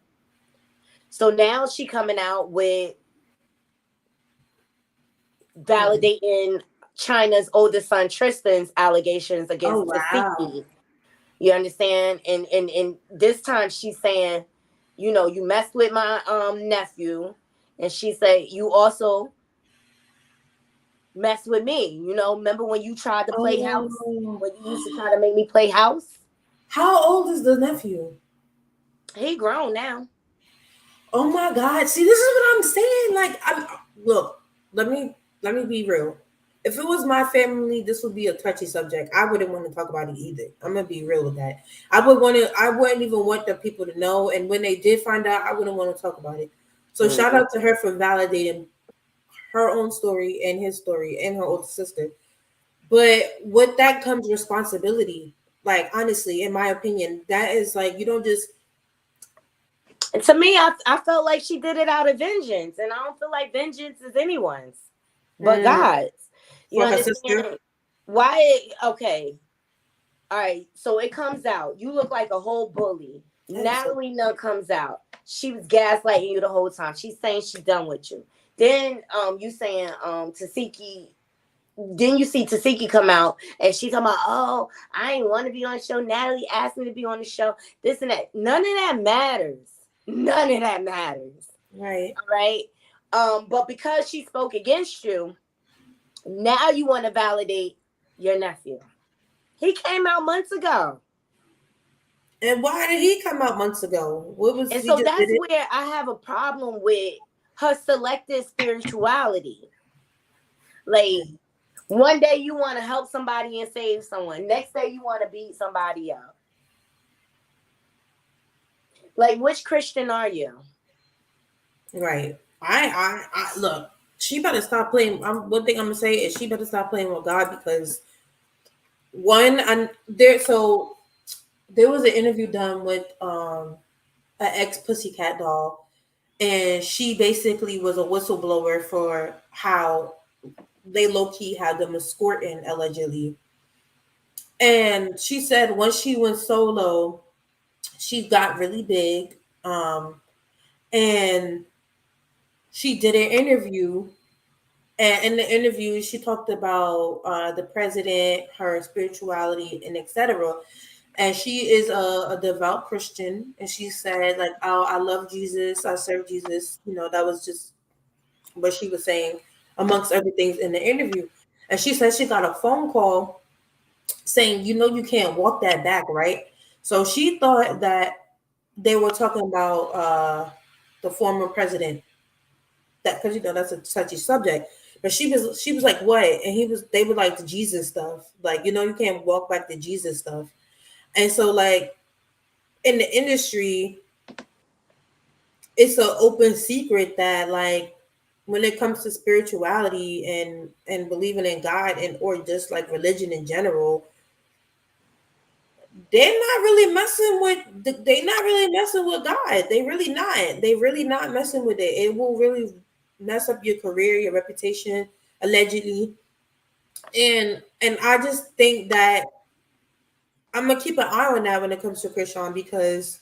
So now she coming out with validating China's oldest son Tristan's allegations against Tasiki. You understand? And this time she's saying, you messed with my nephew. And she said, you also messed with me. Remember when you tried to play house? When you used to try to make me play house? How old is the nephew? He grown now. Oh my God. See, this is what I'm saying. Like, look, let me be real. if it was my family, this would be a touchy subject. I wouldn't want to talk about it either. I'm gonna be real with that. I wouldn't even want the people to know. And when they did find out, I wouldn't want to talk about it. So shout out to her for validating her own story and his story and her older sister. But with that comes responsibility. Like, honestly, in my opinion, that is like, you don't just. To me, I felt like she did it out of vengeance, and I don't feel like vengeance is anyone's but God's. You For her sister. understand? Why? Okay. All right. So it comes out. You look like a whole bully. Natalie Nunn comes out. She was gaslighting you the whole time. She's saying she's done with you. Then you saying Tasiki. Then you see Tasiki come out and she talking about, oh, I ain't want to be on the show. Natalie asked me to be on the show. This and that. None of that matters. None of that matters. Right. All right. But because she spoke against you, now you want to validate your nephew. He came out months ago. And why did he come out months ago? What was? And so that's where I have a problem with her selective spirituality. Like, one day you want to help somebody and save someone. Next day you want to beat somebody up. Like, which Christian are you? Right. I look. She better stop playing. One thing I'm gonna say is she better stop playing with God, because so there was an interview done with an ex Pussycat doll, and she basically was a whistleblower for how they low-key had them escorting allegedly. And she said once she went solo, she got really big. And she did an interview. And in the interview, she talked about the president, her spirituality, and etc. And she is a devout Christian. And she said, like, oh, I love Jesus. I serve Jesus. You know, that was just what she was saying, amongst other things in the interview. And she said she got a phone call saying, you know, you can't walk that back, right? So she thought that they were talking about the former president, that, because, you know, that's a touchy subject. But she was like, what? And they were like, the Jesus stuff, like, you know, you can't walk back the Jesus stuff. And so, like, in the industry, it's an open secret that, like, when it comes to spirituality and believing in God, and or just like religion in general, they're not really messing with God. They really not messing with it. It will really mess up your career, your reputation, allegedly. And I just think that I'm gonna keep an eye on that when it comes to Chrisean, because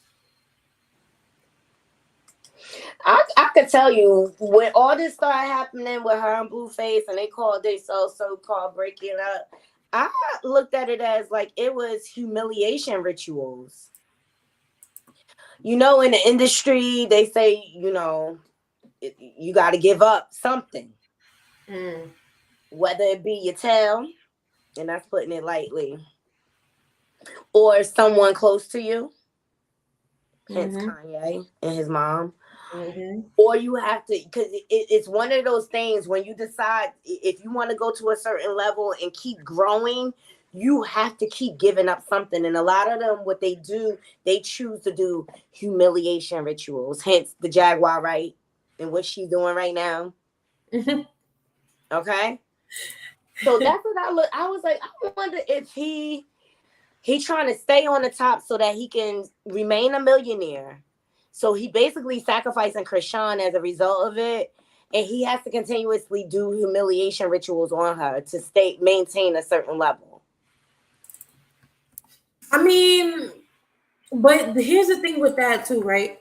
I could tell you when all this started happening with her and Blueface, and they called themselves so-called breaking up, I looked at it as like it was humiliation rituals. You know, in the industry, they say, you know, you got to give up something. Whether it be your tail, and that's putting it lightly, or someone close to you, hence Kanye and his mom. Or you have to, because it's one of those things when you decide if you want to go to a certain level and keep growing, you have to keep giving up something. And a lot of them, what they do, they choose to do humiliation rituals, hence the Jaguar, right? And what she's doing right now. Okay. So that's what I was like, I wonder if he trying to stay on the top so that he can remain a millionaire. So he basically sacrificing Chrisean as a result of it. And he has to continuously do humiliation rituals on her to maintain a certain level. I mean, but here's the thing with that too, right?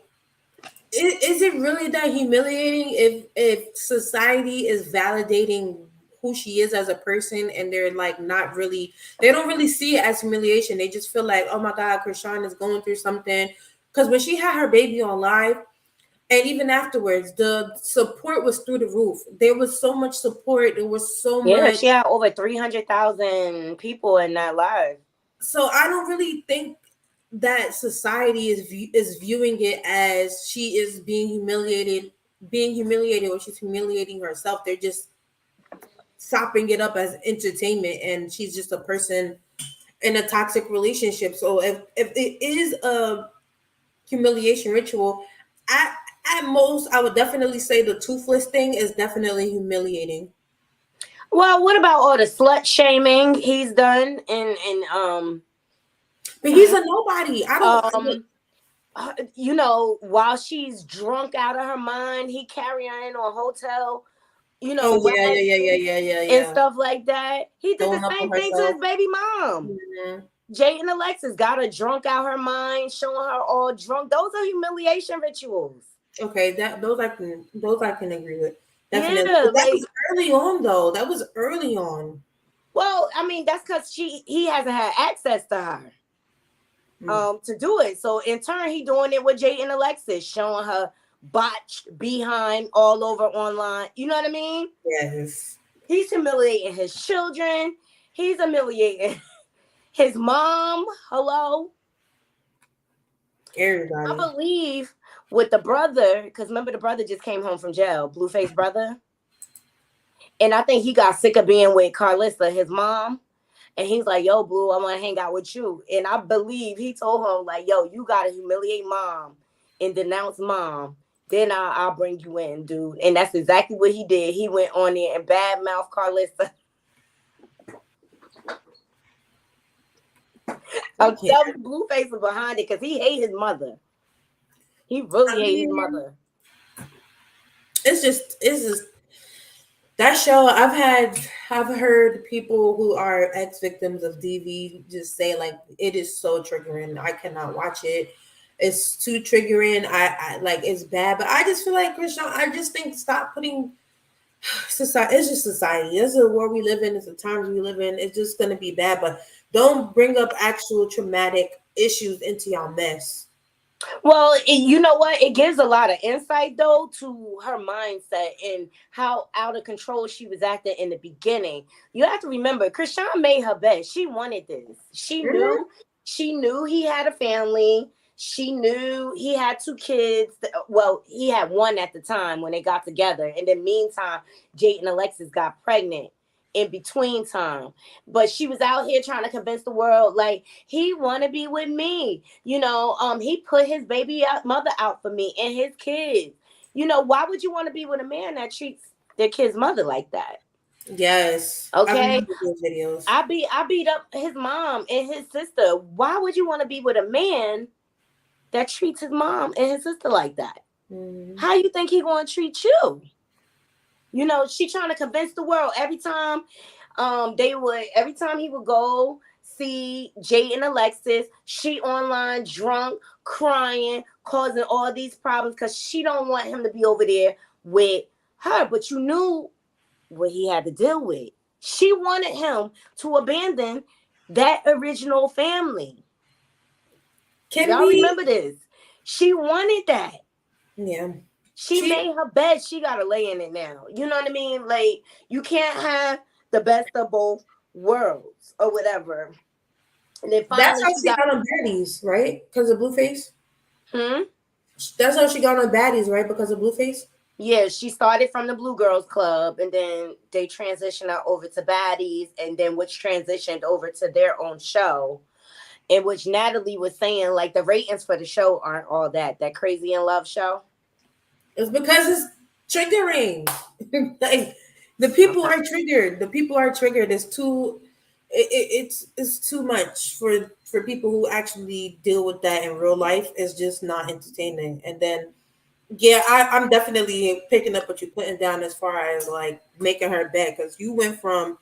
Is it really that humiliating if society is validating who she is as a person, and they're like they don't really see it as humiliation. They just feel like, oh my God, Chrisean is going through something. Because when she had her baby on live, and even afterwards, the support was through the roof. There was so much support. There was so much. Yeah, she had over 300,000 people in that live. So I don't really think that society is viewing it as she is being humiliated, or she's humiliating herself. They're just sopping it up as entertainment, and she's just a person in a toxic relationship. So if it is a humiliation ritual, at most I would definitely say the toothless thing is definitely humiliating. Well, what about all the slut shaming he's done But he's a nobody. I don't. while she's drunk out of her mind, he carry her in on hotel, Oh yeah, rag and yeah. stuff like that. He did the Throwing up same on thing to herself. his baby mom. Mm-hmm. Jay and Alexis got her drunk out her mind, showing her all drunk. Those are humiliation rituals. Okay, those I can agree with. Definitely. Yeah, But that was early on though. That was early on. well, I mean, that's because he hasn't had access to her to do it. So in turn, he doing it with Jay and Alexis, showing her botched behind all over online. You know what I mean? Yes. He's humiliating his children. He's humiliating his mom. Hello. Everybody. I believe with the brother, because remember the brother just came home from jail, Blueface brother. And I think he got sick of being with Carlissa, his mom. And he's like, yo, Blue, I want to hang out with you. And I believe he told him, like, yo, you got to humiliate mom and denounce mom. Then I'll bring you in, dude. And that's exactly what he did. He went on there and badmouth Carlissa. I'm telling Blueface was behind it because he hate his mother. He really hate his mother. It's just that show. I've heard people who are ex-victims of DV just say like it is so triggering. I cannot watch it. It's too triggering. I like it's bad, but I just feel like Chrisean, I just think stop putting society. It's just society. This is the world we live in. It's the times we live in. It's just gonna be bad, but don't bring up actual traumatic issues into your mess. Well, you know what? It gives a lot of insight, though, to her mindset and how out of control she was acting in the beginning. You have to remember, Chrisean made her bed. She wanted this. She knew he had a family. She knew he had 2 kids. Well, he had 1 at the time when they got together. And then meantime, Jade and Alexis got pregnant in between time. But she was out here trying to convince the world, like, he want to be with me. He put his baby mother out for me and his kids. Why would you want to be with a man that treats their kid's mother like that? Yes. Okay. Those videos. I beat up his mom and his sister. Why would you want to be with a man that treats his mom and his sister like that? How you think he going to treat you? She trying to convince the world every time every time he would go see Jay and Alexis, she online drunk, crying, causing all these problems because she don't want him to be over there with her. But you knew what he had to deal with. She wanted him to abandon that original family. Y'all remember this? She wanted that. Yeah. She made her bed. She got to lay in it now. You know what I mean? Like, you can't have the best of both worlds or whatever. And then finally, that's how she got on baddies, right? Because of Blueface? That's how she got on baddies, right? Because of Blueface? Yeah, she started from the Blue Girls Club, and then they transitioned her over to baddies, and then which transitioned over to their own show. In which Natalie was saying, like, the ratings for the show aren't all that Crazy in Love show. It's because it's triggering. Like, the people are triggered. It's too. It's too much for people who actually deal with that in real life. It's just not entertaining. And then, yeah, I'm definitely picking up what you're putting down as far as like making her bad, because you went from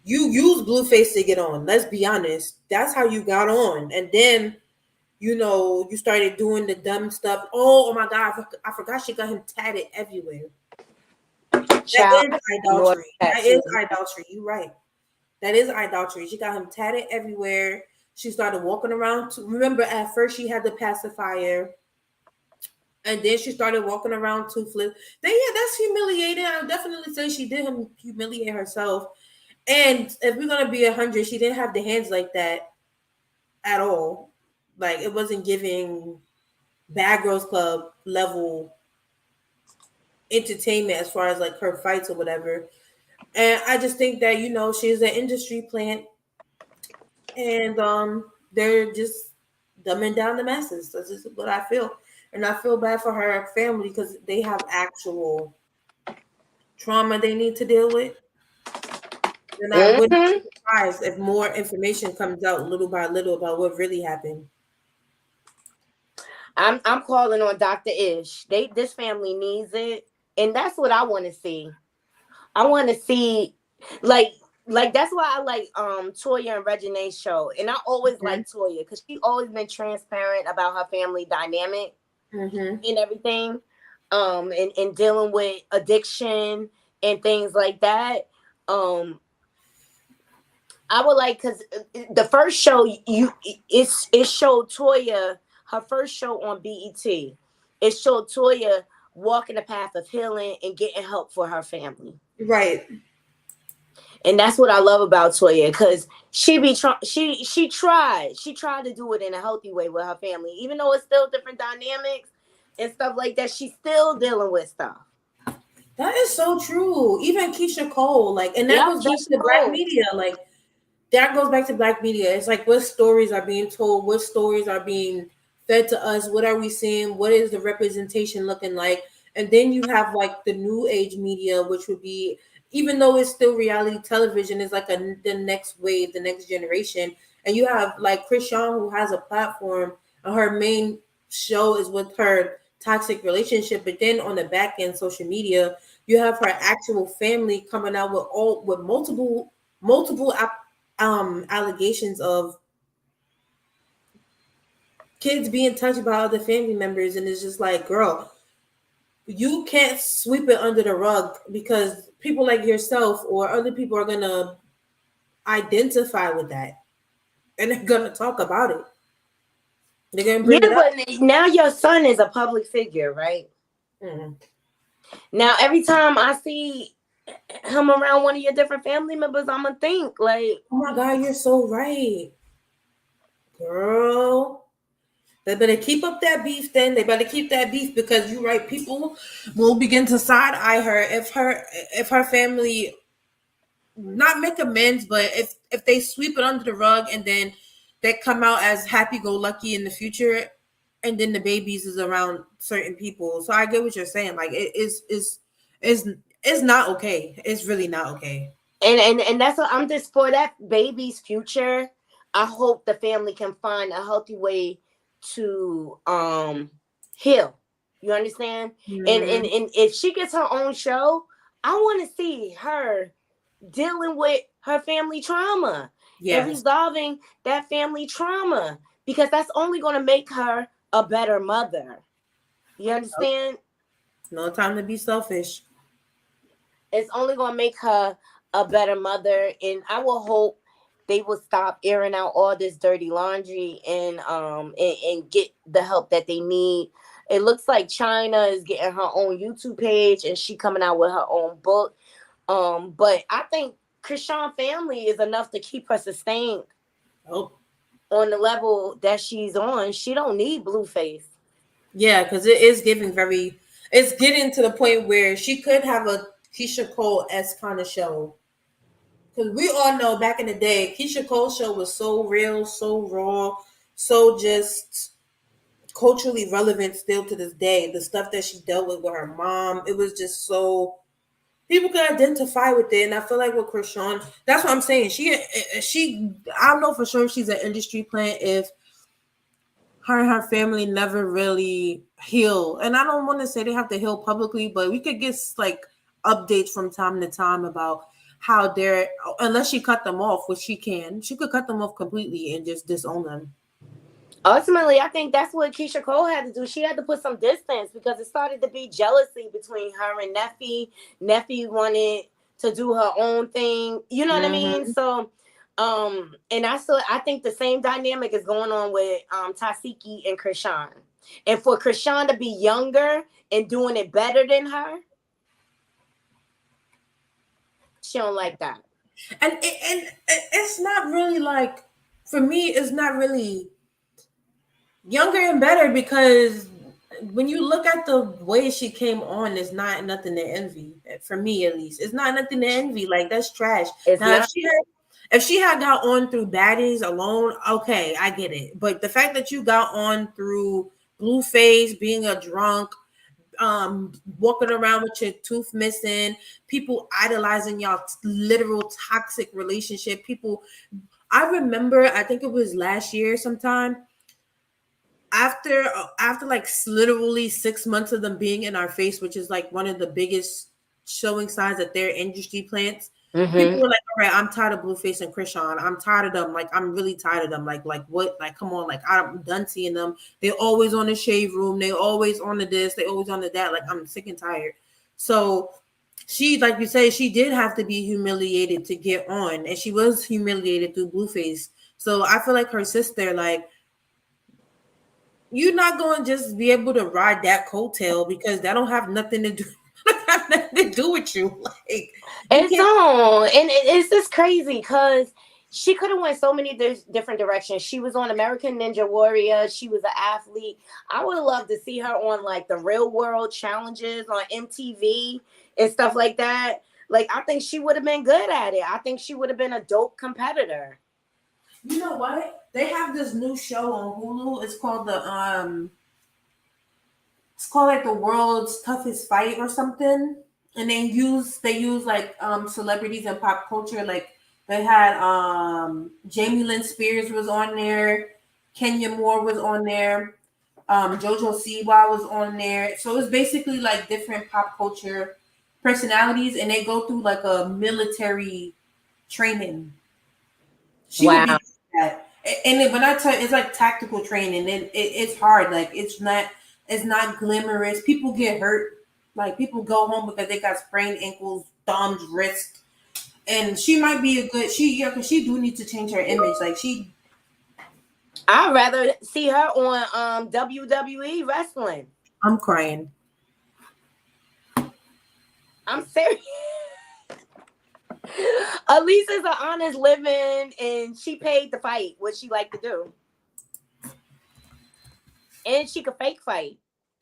you used Blueface to get on. Let's be honest. That's how you got on, and then. You started doing the dumb stuff. Oh my God, I forgot she got him tatted everywhere. That is idolatry. That is idolatry. You're right. That is idolatry. She got him tatted everywhere. She started walking around. Remember, at first she had the pacifier. And then she started walking around toothless. Then, yeah, that's humiliating. I would definitely say she did humiliate herself. And if we're going to be 100, she didn't have the hands like that at all. Like, it wasn't giving Bad Girls Club level entertainment as far as like her fights or whatever. And I just think that, she's an industry plant, and they're just dumbing down the masses. That's just what I feel. And I feel bad for her family because they have actual trauma they need to deal with. And I wouldn't Hmm. be surprised if more information comes out little by little about what really happened. I'm calling on Dr. Ish. This family needs it. And that's what I want to see. I want to see like that's why I like Toya and Regine's show. And I always Mhm. like Toya because she always been transparent about her family dynamic Mm-hmm. and everything. And dealing with addiction and things like that. Um I would like because the first show it showed Toya her first show on BET. It showed Toya walking the path of healing and getting help for her family, Right. and that's what I love about Toya because she tried to do it in a healthy way with her family, even though it's still different dynamics and stuff like that. She's still dealing with stuff. That is so true. Even Keisha Cole, like, and that Yep, goes back Keisha to black Cole. media. Like, that goes back to black media. It's like what stories are being told, what stories are being fed to us, what are we seeing, what is the representation looking like? And then you have like the new age media, which would be, even though it's still reality television, is like the next wave, the next generation. And you have like Chrisean, who has a platform, and her main show is with her toxic relationship. But then on the back end, social media, you have her actual family coming out with multiple allegations of kids being touched by other family members, and it's just like, girl, you can't sweep it under the rug because people like yourself or other people are gonna identify with that, and they're gonna talk about it. They're gonna Yeah, bring it up. but now your son is a public figure, right? Mhm. Now every time I see him around one of your different family members, I'm gonna think like, Oh my god, you're so right, girl. They better keep up that beef. Then they better keep that beef because you're right. People will begin to side eye her if her family not make amends, but if they sweep it under the rug and then they come out as happy go lucky in the future, and then the babies is around certain people. So I get what you're saying. Like is it's not okay. It's really not okay. and that's what I'm just for that baby's future. I hope the family can find a healthy way to heal. You understand? Mm, And if she gets her own show, I want to see her dealing with her family trauma and yes. resolving that family trauma because that's only going to make her a better mother. You understand? No time to be selfish. It's only going to make her a better mother, and I will hope they will stop airing out all this dirty laundry and get the help that they need. It looks like China is getting her own YouTube page and she coming out with her own book. But I think Chrisean family is enough to keep her sustained Oh, on the level that she's on. She don't need Blueface. yeah, because it is giving very. It's getting to the point where she could have a Keisha Cole s kind of show. Because we all know back in the day, Keisha Cole's show was so real, so raw, so just culturally relevant still to this day. The stuff that she dealt with her mom, it was just so people could identify with it. And I feel like with Chrisean, that's what I'm saying. She I don't know for sure if she's an industry plant if her and her family never really heal. And I don't want to say they have to heal publicly, but we could get like updates from time to time about how they're, unless she cut them off, which she could cut them off completely and just disown them. Ultimately, I think that's what Keisha Cole had to do. She had to put some distance because it started to be jealousy between her and Neffy. Neffy wanted to do her own thing. You know what I mean? Mm-hmm. So, and I think the same dynamic is going on with Toxicity and Chrisean. And for Chrisean to be younger and doing it better than her, she don't like that. And it's not really like, for me, it's not really younger and better because when you look at the way she came on, it's not nothing to envy. For me, at least, it's not nothing to envy. Like, that's trash. It's Now, not. if she had got on through Baddies alone, okay, I get it. But the fact that you got on through Blueface, being a drunk, walking around with your tooth missing, people idolizing y'all literal toxic relationship. People, I remember, I think it was last year sometime, after like literally 6 months of them being in our face, which is like one of the biggest showing signs that they're industry plants. People were like, all right, I'm tired of Blueface and Chrisean. I'm tired of them. Like, I'm really tired of them. Like what? Like, come on. Like, I'm done seeing them. They're always on the shave room. They always on the this. They always on the that. Like, I'm sick and tired. So she, like you say, she did have to be humiliated to get on, and she was humiliated through Blueface. So I feel like her sister, like, you're not going to just be able to ride that coattail because that don't have nothing to do. Have nothing to do with you. Like, It's on, and it's just crazy because she could have went so many different directions. She was on American Ninja Warrior. She was an athlete. I would love to see her on like the Real World Challenges on MTV and stuff like that. Like, I think she would have been good at it. I think she would have been a dope competitor. You know what? They have this new show on Hulu. It's called like the World's Toughest Fight or something. And they use like celebrities and pop culture. Like, they had Jamie Lynn Spears was on there, Kenya Moore was on there, Jojo Siwa was on there. So it's basically like different pop culture personalities, and they go through like a military training. She would be that. And then when I tell you, it's like tactical training, and it's hard. Like, it's not glamorous. People get hurt. Like, people go home because they got sprained ankles, thumbs, wrists. And she might be a good, because she do need to change her image. Like, I'd rather see her on WWE wrestling. I'm crying. I'm serious. At least it's an honest living, and she paid to fight what she liked to do. And she could fake fight,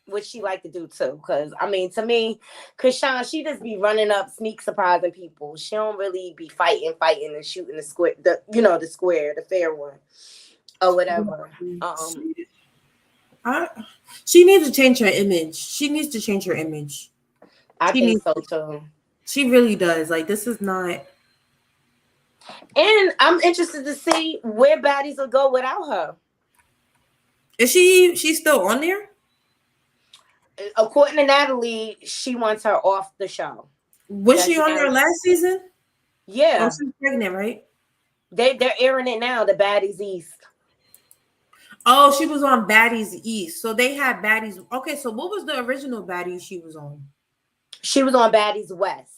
which she liked to do too. Because, I mean, to me, Chrisean, she just be running up, sneak surprising people. She don't really be fighting and shooting the square, the square, the fair one, or whatever. She needs to change her image. She needs to change her image. I think so too. She really does. Like, this is not. And I'm interested to see where Baddies will go without her. Is she's still on there? According to Natalie, she wants her off the show. Was she on there last season? Yeah. Oh, she's pregnant, right? They're airing it now, the Baddies East. Oh, she was on Baddies East. So they had Baddies. Okay, so what was the original Baddies she was on? She was on Baddies West.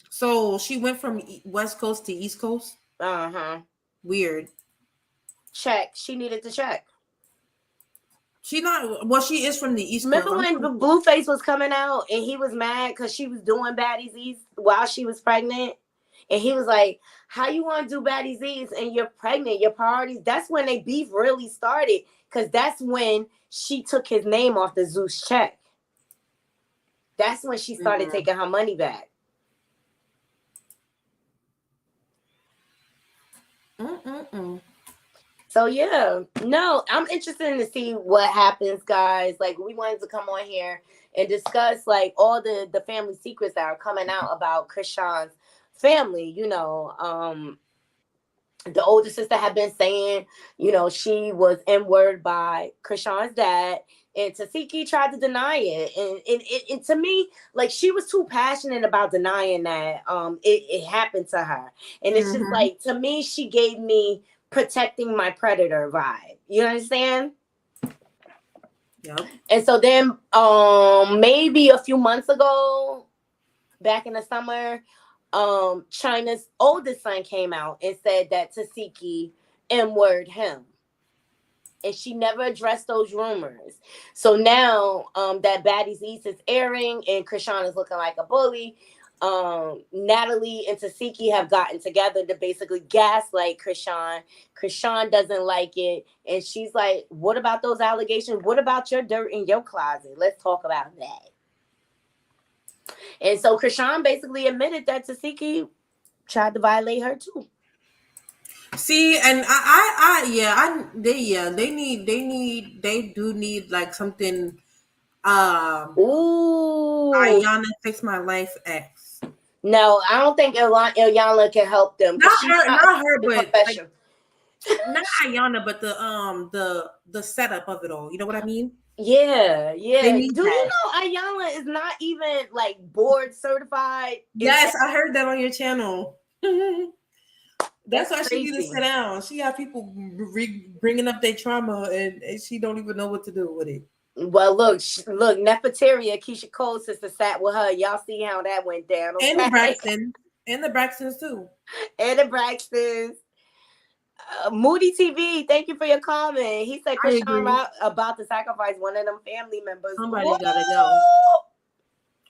So she went from West Coast to East Coast? Uh-huh. Weird. Check. She needed to check. She is from the East Coast. Remember when Blueface was coming out and he was mad because she was doing Baddies East while she was pregnant? And he was like, how you want to do Baddies East and you're pregnant, your priorities? That's when they beef really started, because that's when she took his name off the Zeus check. That's when she started taking her money back. So yeah, no, I'm interested in to see what happens, guys. Like, we wanted to come on here and discuss like all the family secrets that are coming out about Chrisean's family. The older sister had been saying, she was N-word by Chrisean's dad, and Toxicity tried to deny it. And to me, like, she was too passionate about denying that it happened to her. And it's just like, to me, she gave me protecting my predator vibe. You understand? Yep. And so then maybe a few months ago, back in the summer, China's oldest son came out and said that Toxicity N-word him. And she never addressed those rumors. So now that Baddies East is airing and Chrisean is looking like a bully, Natalie and Toxicity have gotten together to basically gaslight Chrisean. Chrisean doesn't like it, and she's like, "What about those allegations? What about your dirt in your closet? Let's talk about that." And so Chrisean basically admitted that Toxicity tried to violate her too. See, and they do need like something. Ooh. Ayana Fix My Life X. No, I don't think Ilyana can help them. Not her, but professional. Not Ayana, but the setup of it all. You know what I mean? Yeah. Do that. you know Ayana is not even like board certified? Yes, I heard that on your channel. That's why crazy. she need to sit down. She have people bringing up their trauma, and she don't even know what to do with it. Well, look, Nefertaria, Keisha Cole's sister sat with her. Y'all see how that went down. Okay? And the Braxtons too. And the Braxtons. Moody TV, thank you for your comment. He said Chrisean about to sacrifice one of them family members. Somebody gotta go.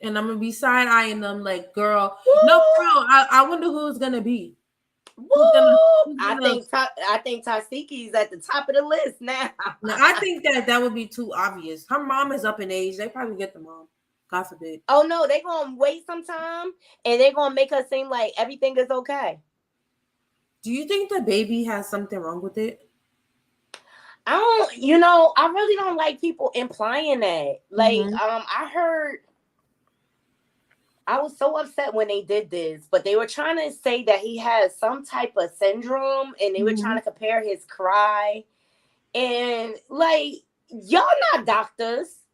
And I'm gonna be side eyeing them like, girl. Woo! No, girl. I wonder who it's gonna be. I think Toxicity's at the top of the list now. I think that would be too obvious. Her mom is up in age. They probably get the mom. God forbid. Oh no, they're gonna wait some time and they're gonna make her seem like everything is okay. Do you think the baby has something wrong with it? I really don't like people implying that. Like, I was so upset when they did this, but they were trying to say that he has some type of syndrome, and they were trying to compare his cry. And like, y'all not doctors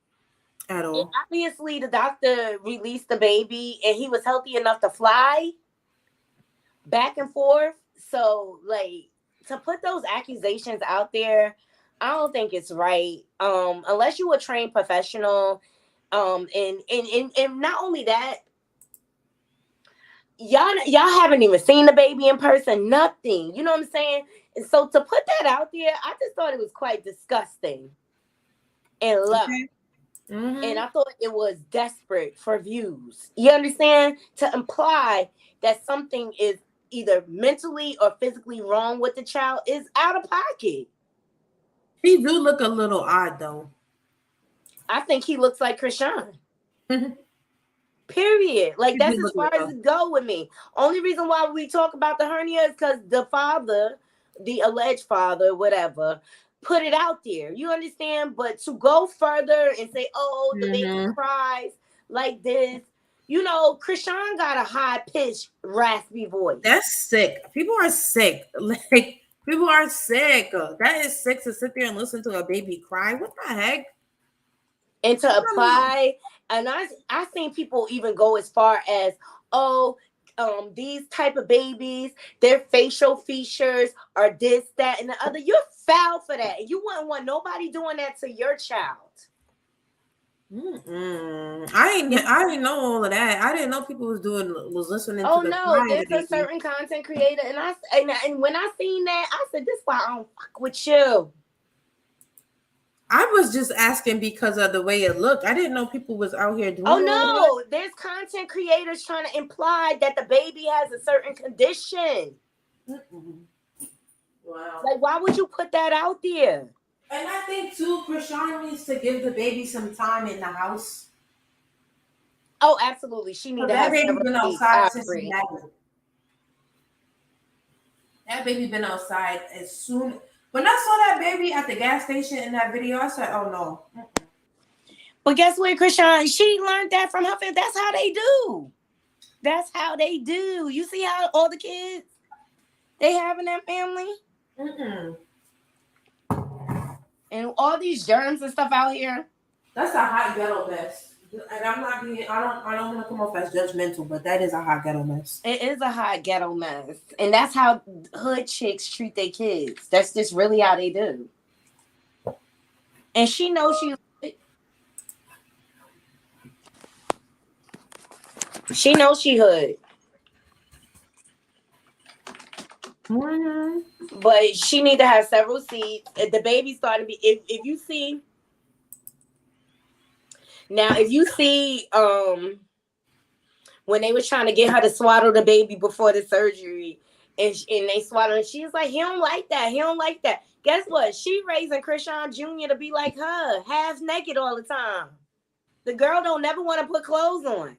at all. And obviously, the doctor released the baby, and he was healthy enough to fly back and forth. So, like, to put those accusations out there, I don't think it's right. Unless you a trained professional, and not only that. Y'all haven't even seen the baby in person, nothing. You know what I'm saying? And so to put that out there, I just thought it was quite disgusting and low. Okay. And I thought it was desperate for views. You understand? To imply that something is either mentally or physically wrong with the child is out of pocket. He do look a little odd, though. I think he looks like Chrisean. Period. Like, that's as far as it go with me. Only reason why we talk about the hernia is because the father, the alleged father, whatever, put it out there. You understand? But to go further and say, oh, the baby cries like this, Chrisean got a high-pitched, raspy voice. That's sick. People are sick. Like, people are sick. That is sick to sit there and listen to a baby cry. What the heck? And to apply, and I seen people even go as far as, these type of babies, their facial features are this, that, and the other. You're foul for that. And you wouldn't want nobody doing that to your child. I didn't know all of that. I didn't know people was listening to the no, there's a certain content creator, and when I seen that, I said, this is why I don't fuck with you. I was just asking because of the way it looked. I didn't know people was out here doing. Oh no, there's content creators trying to imply that the baby has a certain condition. Wow. Like, why would you put that out there? And I think too, Chrisean needs to give the baby some time in the house. Oh, absolutely. She needs to have baby been outside since that baby been outside as soon. When I saw that baby at the gas station in that video, I said, oh, no. But guess what, Chrisean? She learned that from her family. That's how they do. That's how they do. You see how all the kids they have in that family? And all these germs and stuff out here. That's a hot ghetto mess. And I'm not being, I don't want to come off as judgmental, but that is a hot ghetto mess. It is a hot ghetto mess. And that's how hood chicks treat their kids. That's just really how they do. And she knows she knows she hood. But she need to have several seats. If the baby's starting to be, if you see, when when they was trying to get her to swaddle the baby before the surgery, and they swaddled, and she was like, he don't like that. He don't like that. Guess what? She raising Chrisean Jr. to be like her, half naked all the time. The girl don't never want to put clothes on.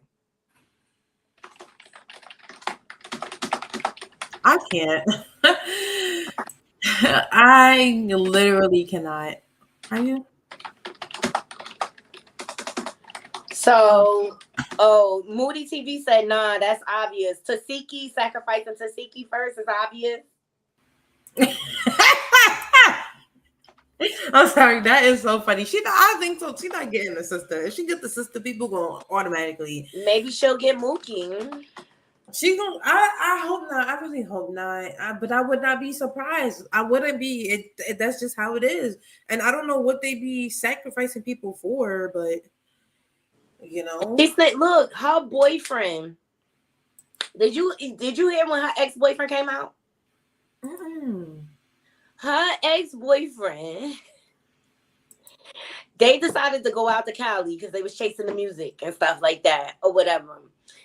I can't. I literally cannot. Are you? So, Moody TV said, nah, that's obvious. Tasiki, sacrificing Tasiki first is obvious. I'm sorry, that is so funny. I think so. She's not getting the sister. If she gets the sister, people going automatically. Maybe she'll get Mookie. She gonna. I hope not. I really hope not. But I would not be surprised. I wouldn't be. That's just how it is. And I don't know what they be sacrificing people for, but you know. She said, "Look, her boyfriend. Did you hear when her ex-boyfriend came out? Mm-mm. Her ex-boyfriend. They decided to go out to Cali because they was chasing the music and stuff like that or whatever.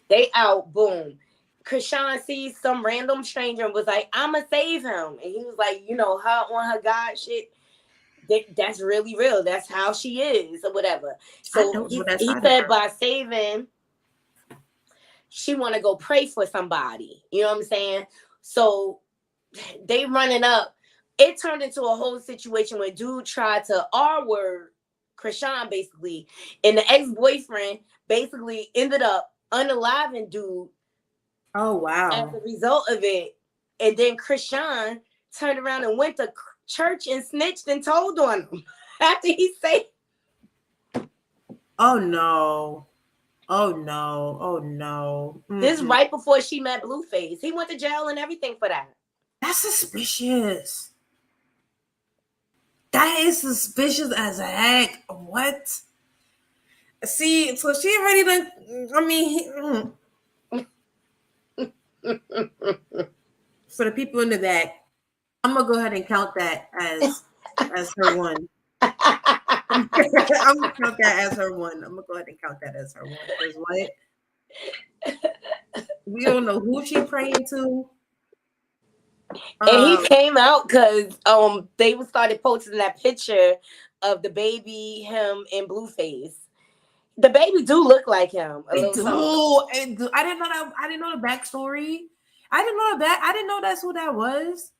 They out, boom. Chrisean sees some random stranger and was like, I'ma save him. And he was like, you know, her on her God shit. That's really real. That's how she is or whatever. So he said by saving, she want to go pray for somebody. You know what I'm saying? So they running up. It turned into a whole situation where dude tried to R-word Chrisean basically. And the ex-boyfriend basically ended up unaliving dude. Oh, wow. As a result of it. And then Chrisean turned around and went to church and snitched and told on him after he said. Oh, no. Oh, no. Oh, no. Mm-mm. This is right before she met Blueface. He went to jail and everything for that. That's suspicious. That is suspicious as heck. What? See, so she already done. I mean, for the people in the back, I'm gonna go ahead and count that as her one. I'm gonna count that as her one. I'm gonna go ahead and count that as her one. Because what? We don't know who she praying to. And he came out because they started posting that picture of the baby, him, and Blueface. The baby do look like him. I didn't know that. I didn't know the backstory. I didn't know that's who that was.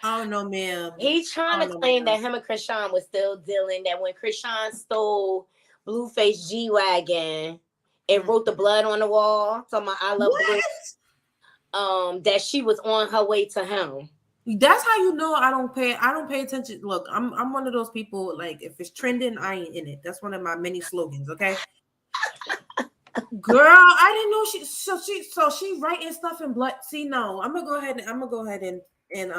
Oh no, ma'am. He's trying to claim that him and Chrisean was still dealing. That when Chrisean stole Blueface G-Wagon and wrote the blood on the wall, talking about I love Blue, that she was on her way to him. That's how you know I don't pay attention. Look, I'm one of those people, like if it's trending, I ain't in it. That's one of my many slogans, okay? Girl, I didn't know she writing stuff in blood. See, no, I'm gonna go ahead and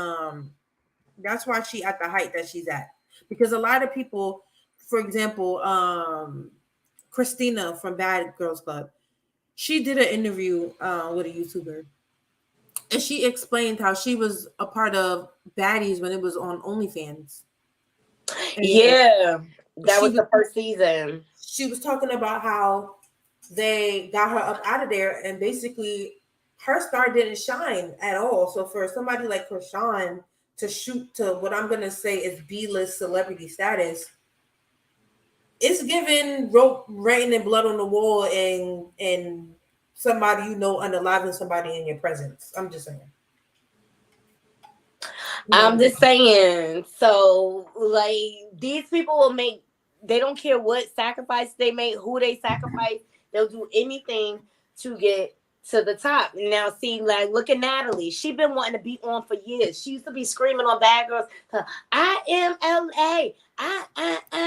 that's why she at the height that she's at. Because a lot of people, for example, Christina from Bad Girls Club, she did an interview with a YouTuber. And she explained how she was a part of Baddies when it was on OnlyFans. And yeah, that was the first season. She was talking about how they got her up out of there, and basically her star didn't shine at all. So for somebody like Chrisean to shoot to what I'm gonna say is B-list celebrity status, it's giving rope, rain, and blood on the wall, and somebody you know unaliving somebody in your presence. I'm just saying. I'm just saying. So, like, these people will make. They don't care what sacrifice they make, who they sacrifice. They'll do anything to get to the top. Now, see, like, look at Natalie. She's been wanting to be on for years. She used to be screaming on Bad Girls. I am LA.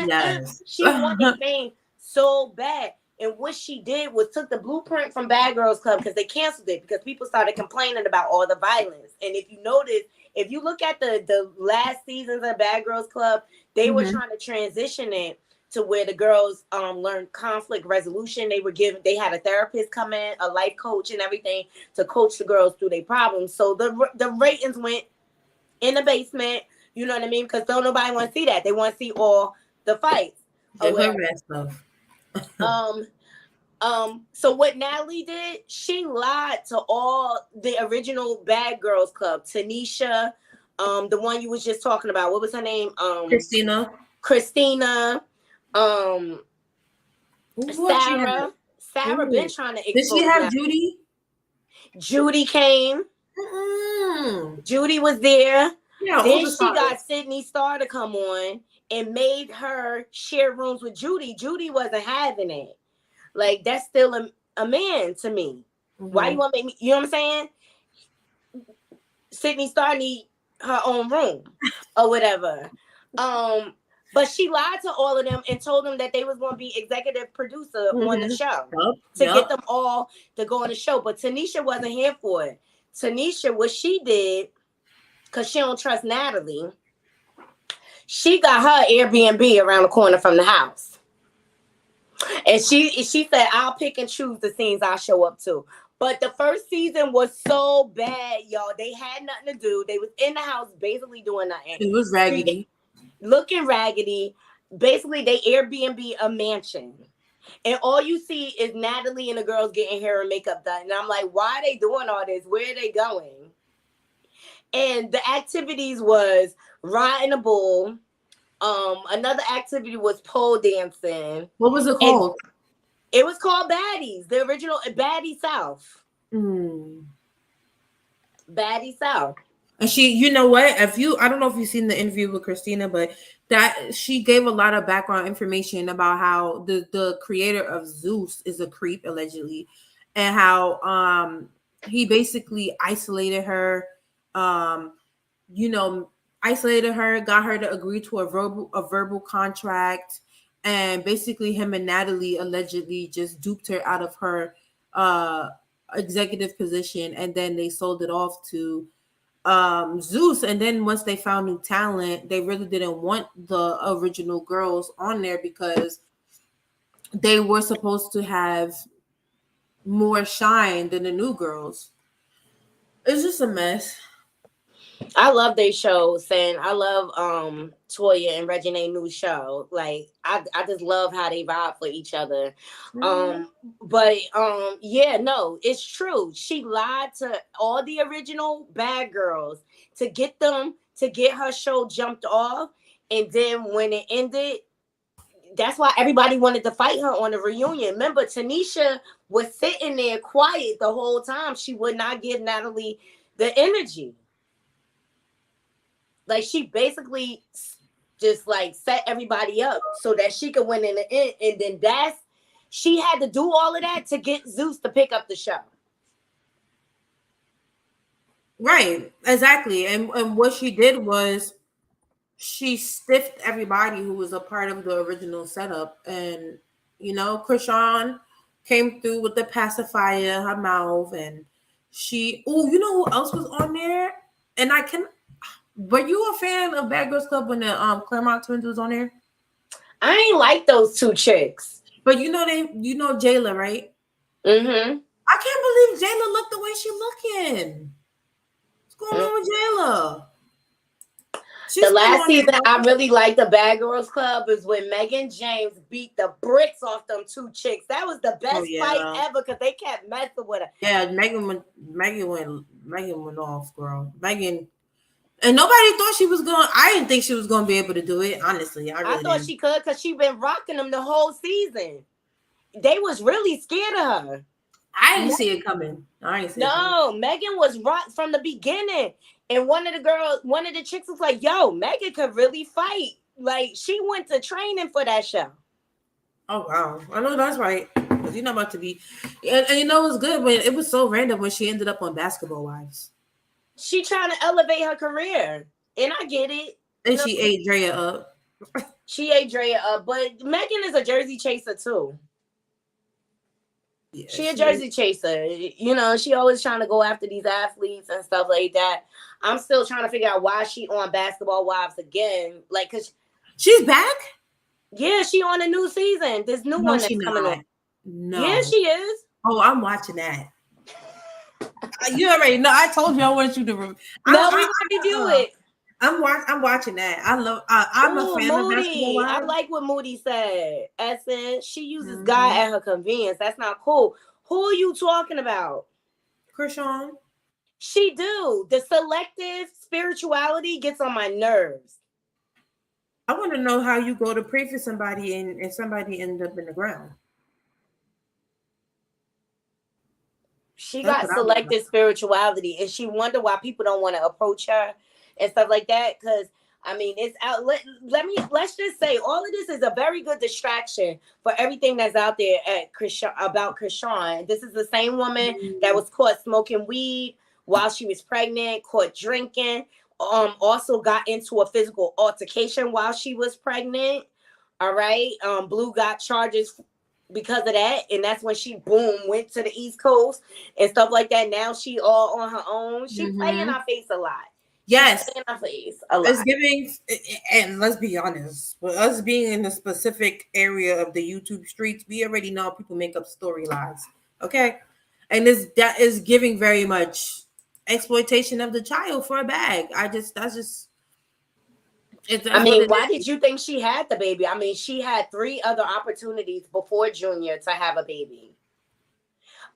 Yes. She wanted fame so bad. And what she did was took the blueprint from Bad Girls Club because they canceled it because people started complaining about all the violence. And if you notice, if you look at the last seasons of Bad Girls Club, they were trying to transition it to where the girls learned conflict resolution. They had a therapist come in, a life coach and everything to coach the girls through their problems. So the ratings went in the basement, you know what I mean? Because don't nobody want to see that. They want to see all the fights. So what Natalie did, she lied to all the original Bad Girls Club. Tanisha, the one you was just talking about. What was her name? Christina. Sarah. Sarah been trying to expose. Did she have Natalie. Judy? Judy came. Judy was there. Yeah, then she got Sydney Starr to come on and made her share rooms with Judy. Judy wasn't having it. Like, that's still a man to me. Why you want to make me, you know what I'm saying? Sydney Starr need her own room or whatever. But she lied to all of them and told them that they was going to be executive producer on the show to get them all to go on the show. But Tanisha wasn't here for it. Tanisha, what she did, because she don't trust Natalie, she got her Airbnb around the corner from the house. And she said, I'll pick and choose the scenes I'll show up to. But the first season was so bad, y'all. They had nothing to do. They was in the house basically doing nothing. It was raggedy. Looking raggedy. Basically, they Airbnb a mansion. And all you see is Natalie and the girls getting hair and makeup done. And I'm like, why are they doing all this? Where are they going? And the activities was riding a bull. Another activity was pole dancing. What was it called? It was called Baddies, the original Baddie South. Baddie South. And she, you know what? I don't know if you've seen the interview with Christina, but that she gave a lot of background information about how the creator of Zeus is a creep, allegedly, and how he basically isolated her, isolated her, got her to agree to a verbal contract. And basically him and Natalie allegedly just duped her out of her executive position. And then they sold it off to Zeus. And then once they found new talent, they really didn't want the original girls on there because they were supposed to have more shine than the new girls. It's just a mess. I love their shows, and I love Toya and Reginae new show. Like I just love how they vibe for each other. Yeah, no, it's true. She lied to all the original Bad Girls to get her show jumped off, and then when it ended, that's why everybody wanted to fight her on the reunion. Remember, Tanisha was sitting there quiet the whole time. She would not give Natalie the energy. Like, she basically just like set everybody up so that she could win in the end. And then she had to do all of that to get Zeus to pick up the show. Right, exactly. And what she did was she stiffed everybody who was a part of the original setup. And, Chrisean came through with the pacifier, her mouth. And you know who else was on there? And were you a fan of Bad Girls Club when the Claremont twins was on there? I ain't like those two chicks. But Jayla, right? Mm-hmm. I can't believe Jayla looked the way she looking. What's going on with Jayla? The last season I really liked the Bad Girls Club is when Megan James beat the bricks off them two chicks. That was the best fight ever because they kept messing with her. Yeah, Megan went off, girl. Megan. And nobody thought she was going. I didn't think she was going to be able to do it. Honestly, I thought she could because she been rocking them the whole season. They was really scared of her. I didn't see it coming. Megan was rocked from the beginning. And one of the chicks was like, "Yo, Megan could really fight." Like, she went to training for that show. Oh wow, I know that's right. Because you're not about to be. And it was good when it was so random when she ended up on Basketball Wives. She trying to elevate her career, and I get it. And she ate Drea up. But Megan is a Jersey chaser too. Yeah, she a Jersey chaser. She always trying to go after these athletes and stuff like that. I'm still trying to figure out why she on Basketball Wives again. Like, cause she's back. Yeah, she on a new season. This new one that's coming on. No. Yeah, she is. Oh, I'm watching that. You already know. I told you I want you to. We want to do it. I'm watching that. I'm a Ooh, fan of Basketball Moody. I Wives. like what Moody said. Essence, she uses God Mm-hmm. at her convenience. That's not cool. Who are you talking about? Chrisean. She do. The selective spirituality gets on my nerves. I want to know how you go to pray for somebody and somebody end up in the ground. She That's got what I want to know. selective spirituality, and she wonder why people don't want to approach her and stuff like that. Because I mean, it's out. Let's just say all of this is a very good distraction for everything that's out there at Chrisean about Chrisean. This is the same woman that was caught smoking weed while she was pregnant, caught drinking. Also got into a physical altercation while she was pregnant. All right. Blue got charges because of that, and that's when she went to the East Coast and stuff like that. Now she all on her own. She play in Mm-hmm. our face a lot. She Yes, play in our face a it's lot. giving, and let's be honest, with us being in a specific area of the YouTube streets, we already know people make up storylines. Okay, and that is giving very much exploitation of the child for a bag. That's just I that's what mean, it why is. did you think she had the baby? I mean, she had 3 other opportunities before Junior to have a baby.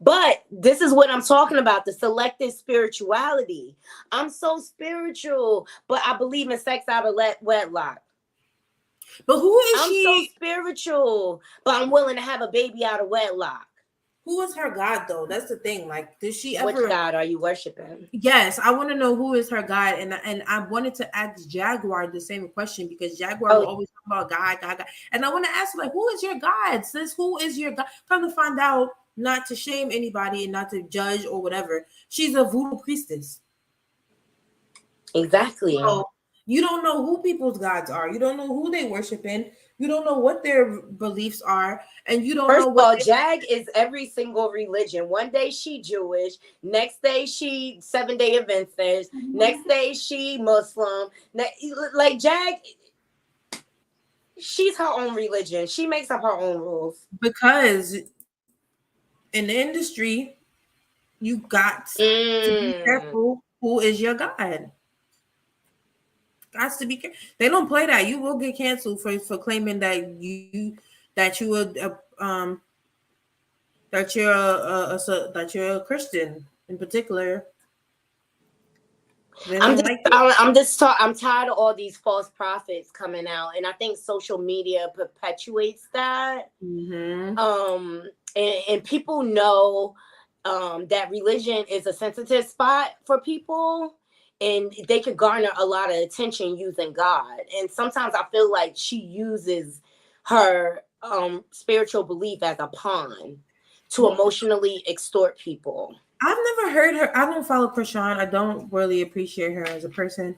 But this is what I'm talking about, the selective spirituality. I'm so spiritual, but I believe in sex out of wedlock. But who is I'm so she? spiritual, but I'm willing to have a baby out of wedlock. Who is her God though? That's the thing. Like, did she Which ever? God are you worshiping? Yes, I want to know who is her God, and I wanted to ask Jaguar the same question because Jaguar will Oh, always talk about God, and I want to ask her, like, who is your God? Sis, who is your God? Come to find out, not to shame anybody and not to judge or whatever. She's a voodoo priestess. exactly. So you don't know who people's gods are. You don't know who they worship in. You don't know what their beliefs are, and you don't know First of what all, they. Jag is every single religion. One day she Jewish, next day she 7-day Adventist, next day she Muslim. Like Jag, she's her own religion. She makes up her own rules. Because in the industry, you got to be Mm. careful who is your God. Got to be careful. They don't play that. You will get canceled for claiming that you would that you're a Christian in particular. They I'm don't just, like it. I'm tired of all these false prophets coming out, and I think social media perpetuates that. Mm-hmm. And people know that religion is a sensitive spot for people, and they could garner a lot of attention using God. And sometimes I feel like she uses her spiritual belief as a pawn to emotionally extort people. I've never heard her. I don't follow Chrisean. I don't really appreciate her as a person.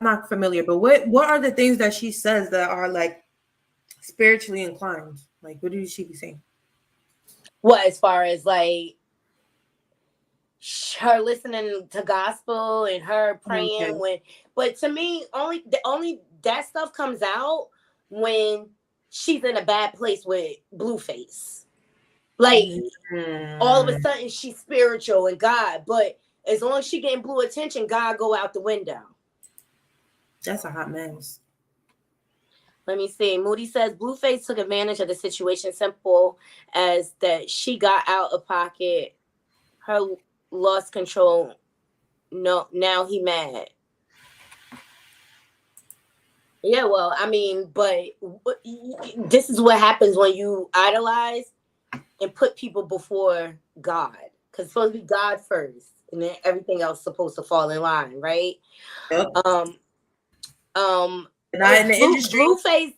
I'm not familiar, but what are the things that she says that are like spiritually inclined? Like, what does she be saying? What, as far as like her listening to gospel and her Okay. praying but to me only that stuff comes out when she's in a bad place with Blueface. Like all of a Mm, sudden she's spiritual and God, but as long as she getting Blue attention, God go out the window. that's a hot mess. Let me see. Moody says Blueface took advantage of the situation, simple as that she got out of pocket, her lost control. No, now he mad. Yeah, well, I mean, but this is what happens when you idolize and put people before God, because it's supposed to be God first, and then everything else is supposed to fall in line, right? Yep. Um, Not in the industry. Blueface,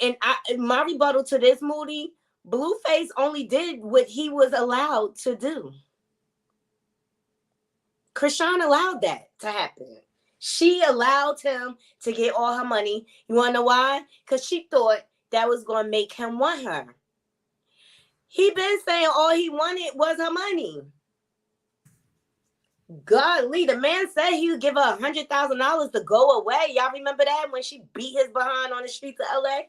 and my rebuttal to this, Moody, Blueface only did what he was allowed to do. Chrisean allowed that to happen. She allowed him to get all her money. You want to know why? Because she thought that was going to make him want her. He been saying all he wanted was her money. Godly, the man said he would give her $100,000 to go away. Y'all remember that when she beat his behind on the streets of LA?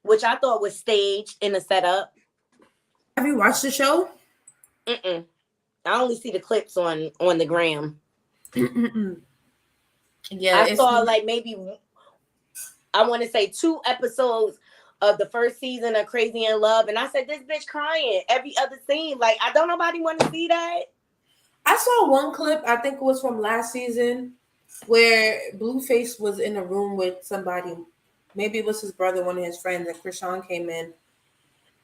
Which I thought was staged in a setup. Have you watched the show? I only see the clips on the gram. Yeah, I saw like maybe I want to say 2 episodes of the first season of Crazy in Love, and I said this bitch crying every other scene. Like I don't nobody want to see that. I saw one clip, I think it was from last season, where Blueface was in a room with somebody. Maybe it was his brother, one of his friends, and Chrisean came in,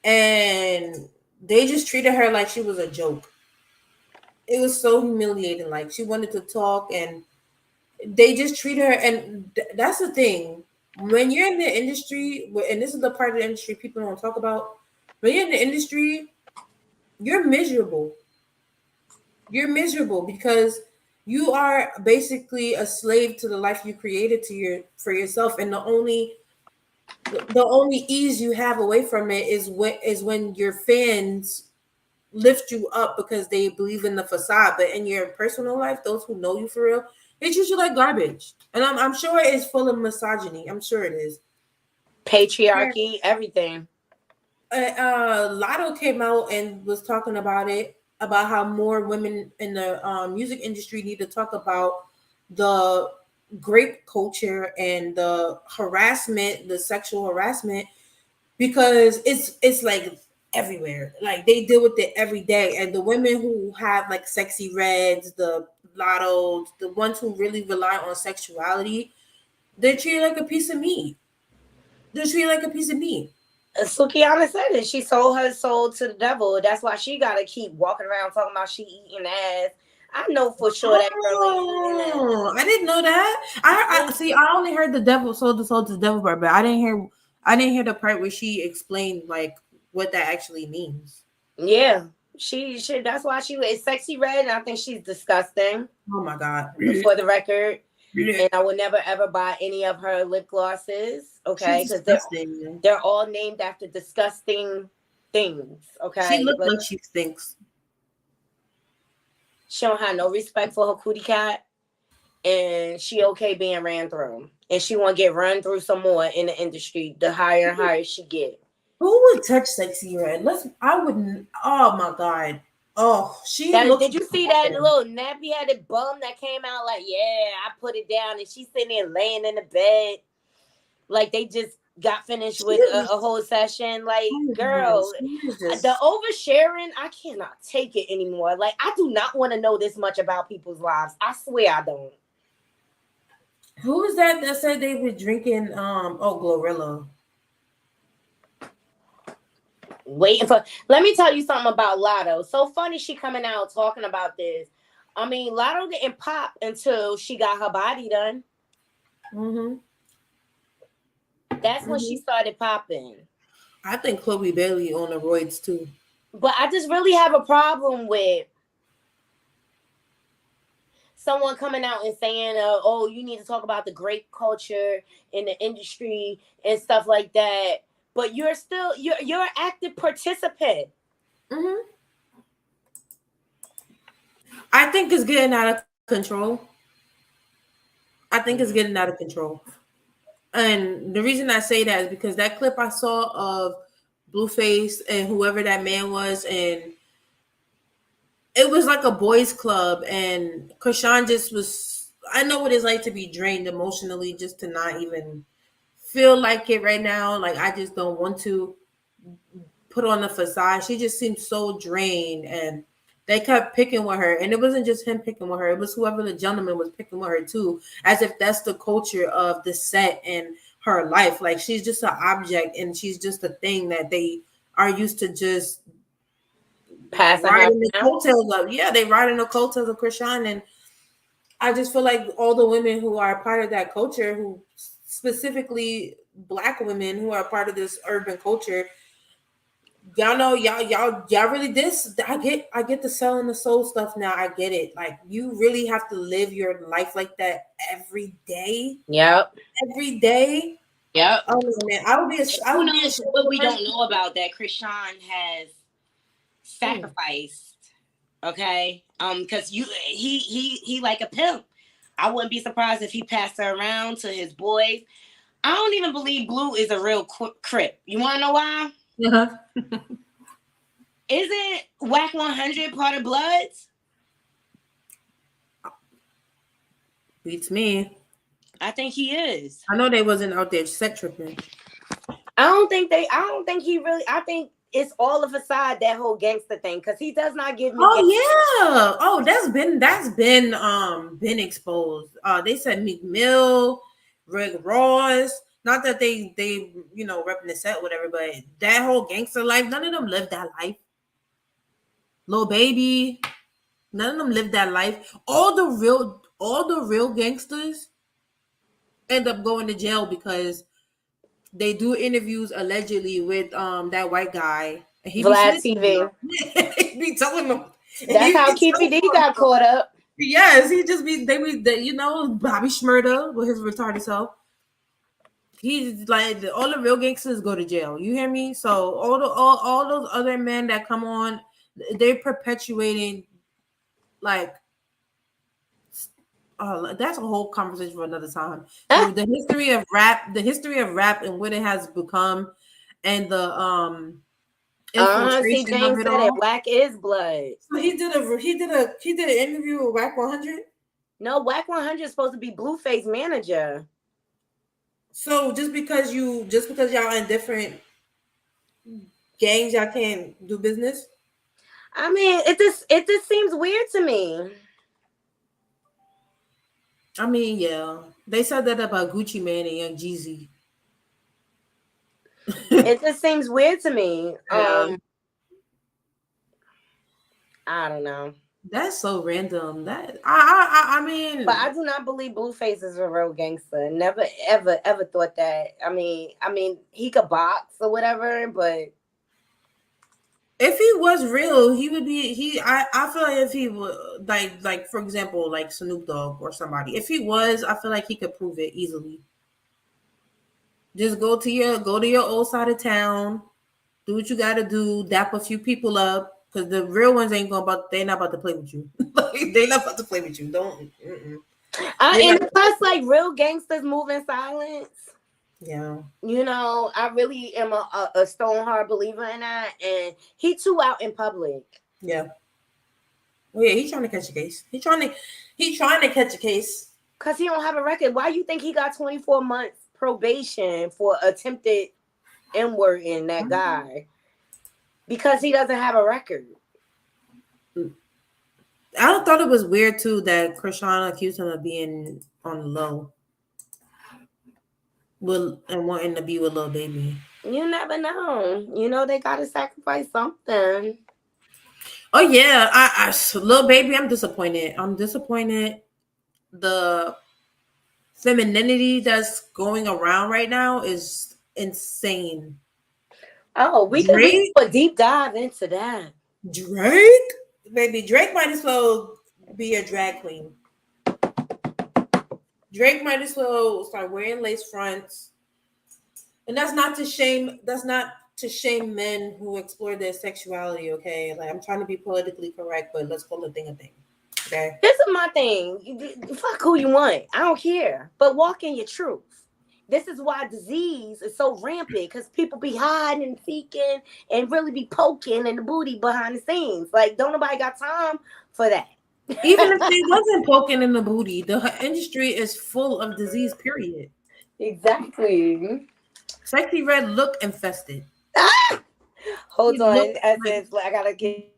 and they just treated her like she was a joke. It was so humiliating. Like she wanted to talk, and they just treat her. And that's the thing. When you're in the industry, and this is the part of the industry people don't talk about. When you're in the industry, you're miserable. You're miserable because you are basically a slave to the life you created for yourself, and the only ease you have away from it is when your fans lift you up because they believe in the facade, but in your personal life, those who know you for real, they treat you like garbage. And I'm sure it is full of misogyny. I'm sure it is. Patriarchy, everything. Lotto came out and was talking about it, about how more women in the music industry need to talk about the grape culture and the harassment, the sexual harassment, because it's like everywhere. Like they deal with it every day. And the women who have like sexy reds, the lottos, the ones who really rely on sexuality, they're treated like a piece of meat. They're treated like a piece of meat. Sukiana said it. She sold her soul to the devil. That's why she gotta keep walking around talking about she eating ass. I know for sure that girl ain't eating ass. I didn't know that. I see. I only heard the devil sold the soul to the devil part, but I didn't hear. I didn't hear the part where she explained like what that actually means. Yeah, she. That's why she is sexy red, and I think she's disgusting. Oh my god! For the record, and I would never ever buy any of her lip glosses. Okay, because they're all named after disgusting things. Okay, she looks like she stinks. She don't have no respect for her cootie cat, and she okay being ran through, and she want to get run through some more in the industry. The higher and higher she get. Who would touch sexy red? I wouldn't. Oh my god. Oh, Did you see that little nappy headed bum that came out like, yeah, I put it down, and she's sitting there laying in the bed like they just got finished with a whole session. Like, girl, the oversharing, I cannot take it anymore. Like, I do not want to know this much about people's lives. I swear I don't. Who was that said they were drinking Glorilla? Let me tell you something about Lotto. So funny she coming out talking about this. I mean, Lotto didn't pop until she got her body done. Mm-hmm. That's when she started popping. I think Chloe Bailey on the roids too. But I just really have a problem with someone coming out and saying, oh, you need to talk about the grape culture in the industry and stuff like that. But you're an active participant. Mm-hmm. I think it's getting out of control. And the reason I say that is because that clip I saw of Blueface and whoever that man was, and it was like a boys club, and Chrisean just was, I know what it's like to be drained emotionally, just to not even feel like it right now. Like, I just don't want to put on the facade. She just seemed so drained, and they kept picking with her. And it wasn't just him picking with her. It was whoever the gentleman was picking with her too, as if that's the culture of the set and her life. Like, she's just an object, and she's just a thing that they are used to just riding the coattails of. Yeah, they riding the coattails of Chrisean. And I just feel like all the women who are part of that culture, who specifically Black women who are part of this urban culture, y'all know, y'all really this. I get the selling the soul stuff now. I get it. Like, you really have to live your life like that every day. Yep. Every day. Yep. Oh man, what we don't know about that Chrisean has sacrificed. Okay. Because he like a pimp. I wouldn't be surprised if he passed her around to his boys. I don't even believe Blue is a real Crip. You want to know why? Uh-huh. Isn't Whack 100 part of Bloods? Beats me. I think he is. I know they wasn't out there sex tripping. I don't think he really. I think it's all a facade, that whole gangster thing, because he does not give me. Oh yeah. Oh, that's been exposed. They said Meek Mill, Rick Ross. Not that they repping the set, whatever, but that whole gangster life, none of them lived that life. Lil Baby, none of them lived that life. All the real gangsters end up going to jail because they do interviews allegedly with that white guy, and he be Vlad snitching on TV. them. He be telling them. That's how Keefy D got caught up. Yes, he just be Bobby Shmurda with his retarded self. He's like all the real gangsters go to jail. You hear me? So all those other men that come on, they're perpetuating like. That's a whole conversation for another time. The history of rap and what it has become, and the See, infiltration of James it said it. all. Black is blood. So he did an interview with Whack 100. No, Whack 100 is supposed to be Blueface manager. So just because y'all in different gangs, y'all can't do business. I mean, it just seems weird to me. I mean, yeah, they said that about Gucci Mane and Young Jeezy. It just seems weird to me. Yeah. I don't know. That's so random. That I mean, But I do not believe Blueface is a real gangster. Never, ever, ever thought that. I mean, he could box or whatever, but if he was real, he would be. I feel like if he would like for example, like Snoop Dogg or somebody. If he was, I feel like he could prove it easily. Just go to your old side of town, do what you got to do, dap a few people up, because the real ones they're not about to play with you. They're not about to play with you. Don't. and plus, like, real gangsters move in silence. Yeah. I really am a stone hard believer in that, and he too out in public. Yeah. Well, yeah, he's trying to catch a case. He's trying to catch a case. Because he don't have a record. Why you think he got 24 months probation for attempted N-word in that guy? Because he doesn't have a record. I thought it was weird too that Chrisean accused him of being on the low, and wanting to be with Lil Baby. You never know. They gotta sacrifice something. Oh yeah, Lil Baby. I'm disappointed. The femininity that's going around right now is insane. Oh, we could do a deep dive into that. Drake, baby, Drake might as well be a drag queen. Drake might as well start wearing lace fronts, and that's not to shame. That's not to shame men who explore their sexuality. Okay, like I'm trying to be politically correct, but let's call a thing a thing. Okay. This is my thing. Fuck who you want. I don't care. But walk in your truth. This is why disease is so rampant, because people be hiding and seeking and really be poking in the booty behind the scenes. Like, don't nobody got time for that. Even if they wasn't poking in the booty, the industry is full of disease, period. Exactly. Sexy Red look infested. Hold on. Essence, I gotta get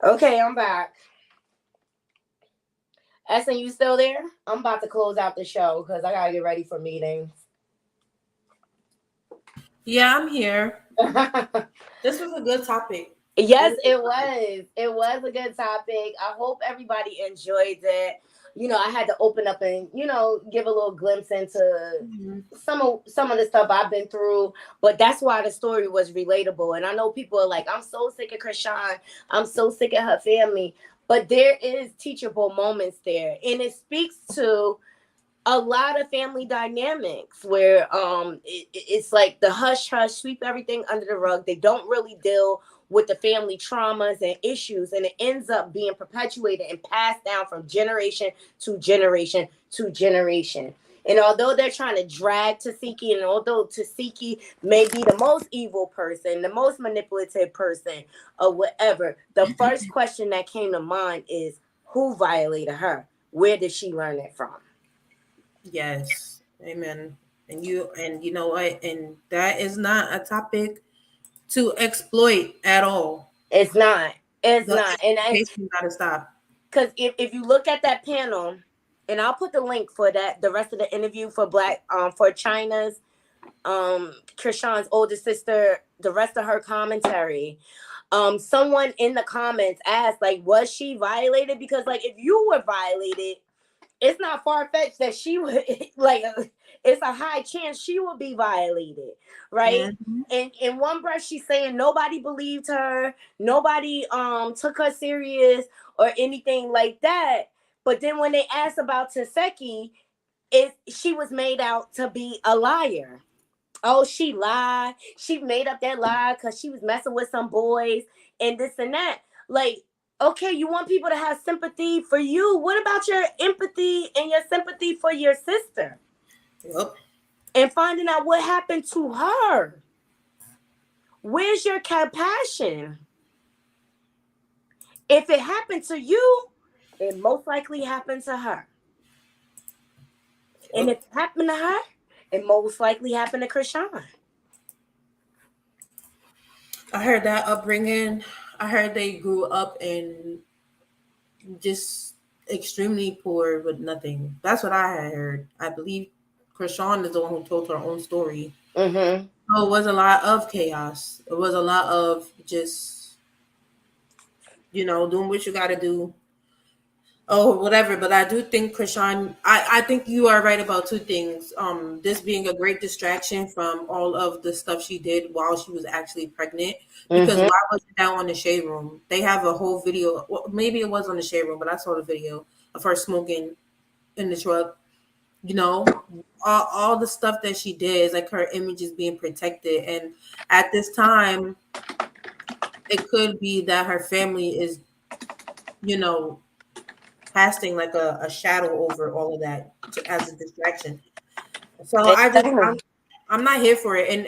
Okay, I'm back. Essen, you still there? I'm about to close out the show because I gotta get ready for meetings. Yeah, I'm here. This was a good topic. Yes, it was. It was a good topic. I hope everybody enjoyed it. You know, I had to open up and, you know, give a little glimpse into some of the stuff I've been through, but that's why the story was relatable. And I know people are like, I'm so sick of Chrisean. I'm so sick of her family. But there is teachable moments there. And it speaks to a lot of family dynamics where it's like the hush hush, sweep everything under the rug. They don't really deal with the family traumas and issues, and it ends up being perpetuated and passed down from generation to generation to generation. And although they're trying to drag Toxicity, and although Toxicity may be the most evil person, the most manipulative person, or whatever, the first question that came to mind is, who violated her? Where did she learn it from? Yes, amen. And you know what? And that is not a topic to exploit at all. It's not. It's The not. And I, exploitation gotta stop. because if you look at that panel, and I'll put the link for that, the rest of the interview for for China's Chrisean's older sister, the rest of her commentary. Someone in the comments asked, like, was she violated? Because like if you were violated, it's not far-fetched that she would like it's a high chance she will be violated, right? Mm-hmm. And in one breath she's saying nobody believed her, nobody took her serious or anything like that. But then when they asked about Toxicity, she was made out to be a liar. Oh, she lied. She made up that lie because she was messing with some boys and this and that. Like, okay, you want people to have sympathy for you. What about your empathy and your sympathy for your sister? Yep. And finding out what happened to her. Where's your compassion? If it happened to you, it most likely happened to her. And if it happened to her, it most likely happened to Chrisean. I heard that upbringing. I heard they grew up in just extremely poor with nothing. That's what I had heard. I believe Chrisean is the one who told her own story. Mm-hmm. So it was a lot of chaos. It was a lot of just, doing what you got to do. Oh, whatever. But I do think Chrisean, I think you are right about two things. This being a great distraction from all of the stuff she did while she was actually pregnant. Because Mm-hmm. why wasn't that on the Shade Room? They have a whole video. Well, maybe it was on the Shade Room, but I saw the video of her smoking in the truck. All the stuff that she did is like her image is being protected. And at this time, it could be that her family is, casting like a shadow over all of that as a distraction. So I'm not here for it. And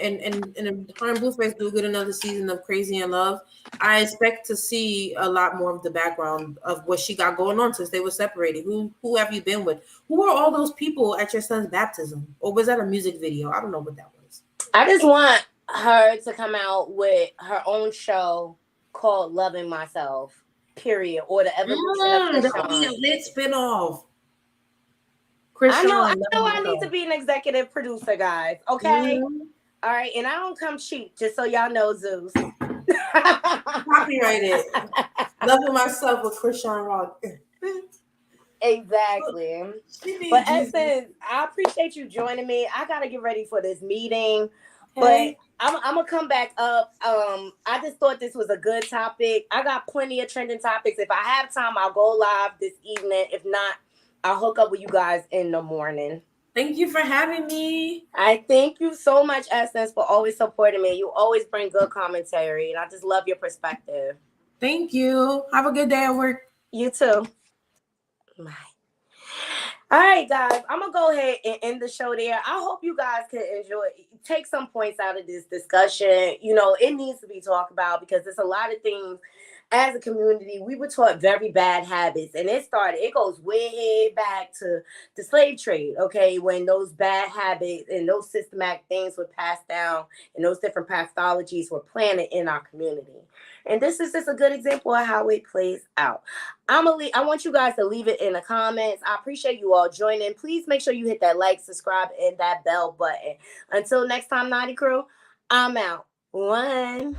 her and Blueface do get another season of Crazy in Love. I expect to see a lot more of the background of what she got going on since they were separated. Who have you been with? Who are all those people at your son's baptism? Or was that a music video? I don't know what that was. I just want her to come out with her own show called Loving Myself, period, or the evolution of That would be a Chrisean. lit spinoff. I know I Loving need to be an executive producer, guys. Okay. All right. And I don't come cheap, just so y'all know, Zeus. Copyrighted. Loving Myself with Chrisean Rock. Exactly. But Essence, I appreciate you joining me. I gotta get ready for this meeting. Okay. But I'm gonna come back up. I just thought this was a good topic. I got plenty of trending topics. If I have time, I'll go live this evening. If not, I'll hook up with you guys in the morning. Thank you for having me. I thank you so much, Essence, for always supporting me. You always bring good commentary, and I just love your perspective. Thank you. Have a good day at work. You too. Bye. All right, guys, I'm gonna go ahead and end the show there. I hope you guys can take some points out of this discussion. It needs to be talked about because there's a lot of things as a community, we were taught very bad habits, and it goes way back to the slave trade, okay, when those bad habits and those systematic things were passed down and those different pathologies were planted in our community. And this is just a good example of how it plays out. I want you guys to leave it in the comments. I appreciate you all joining. Please make sure you hit that like, subscribe, and that bell button. Until next time, Naughty Crew, I'm out. One.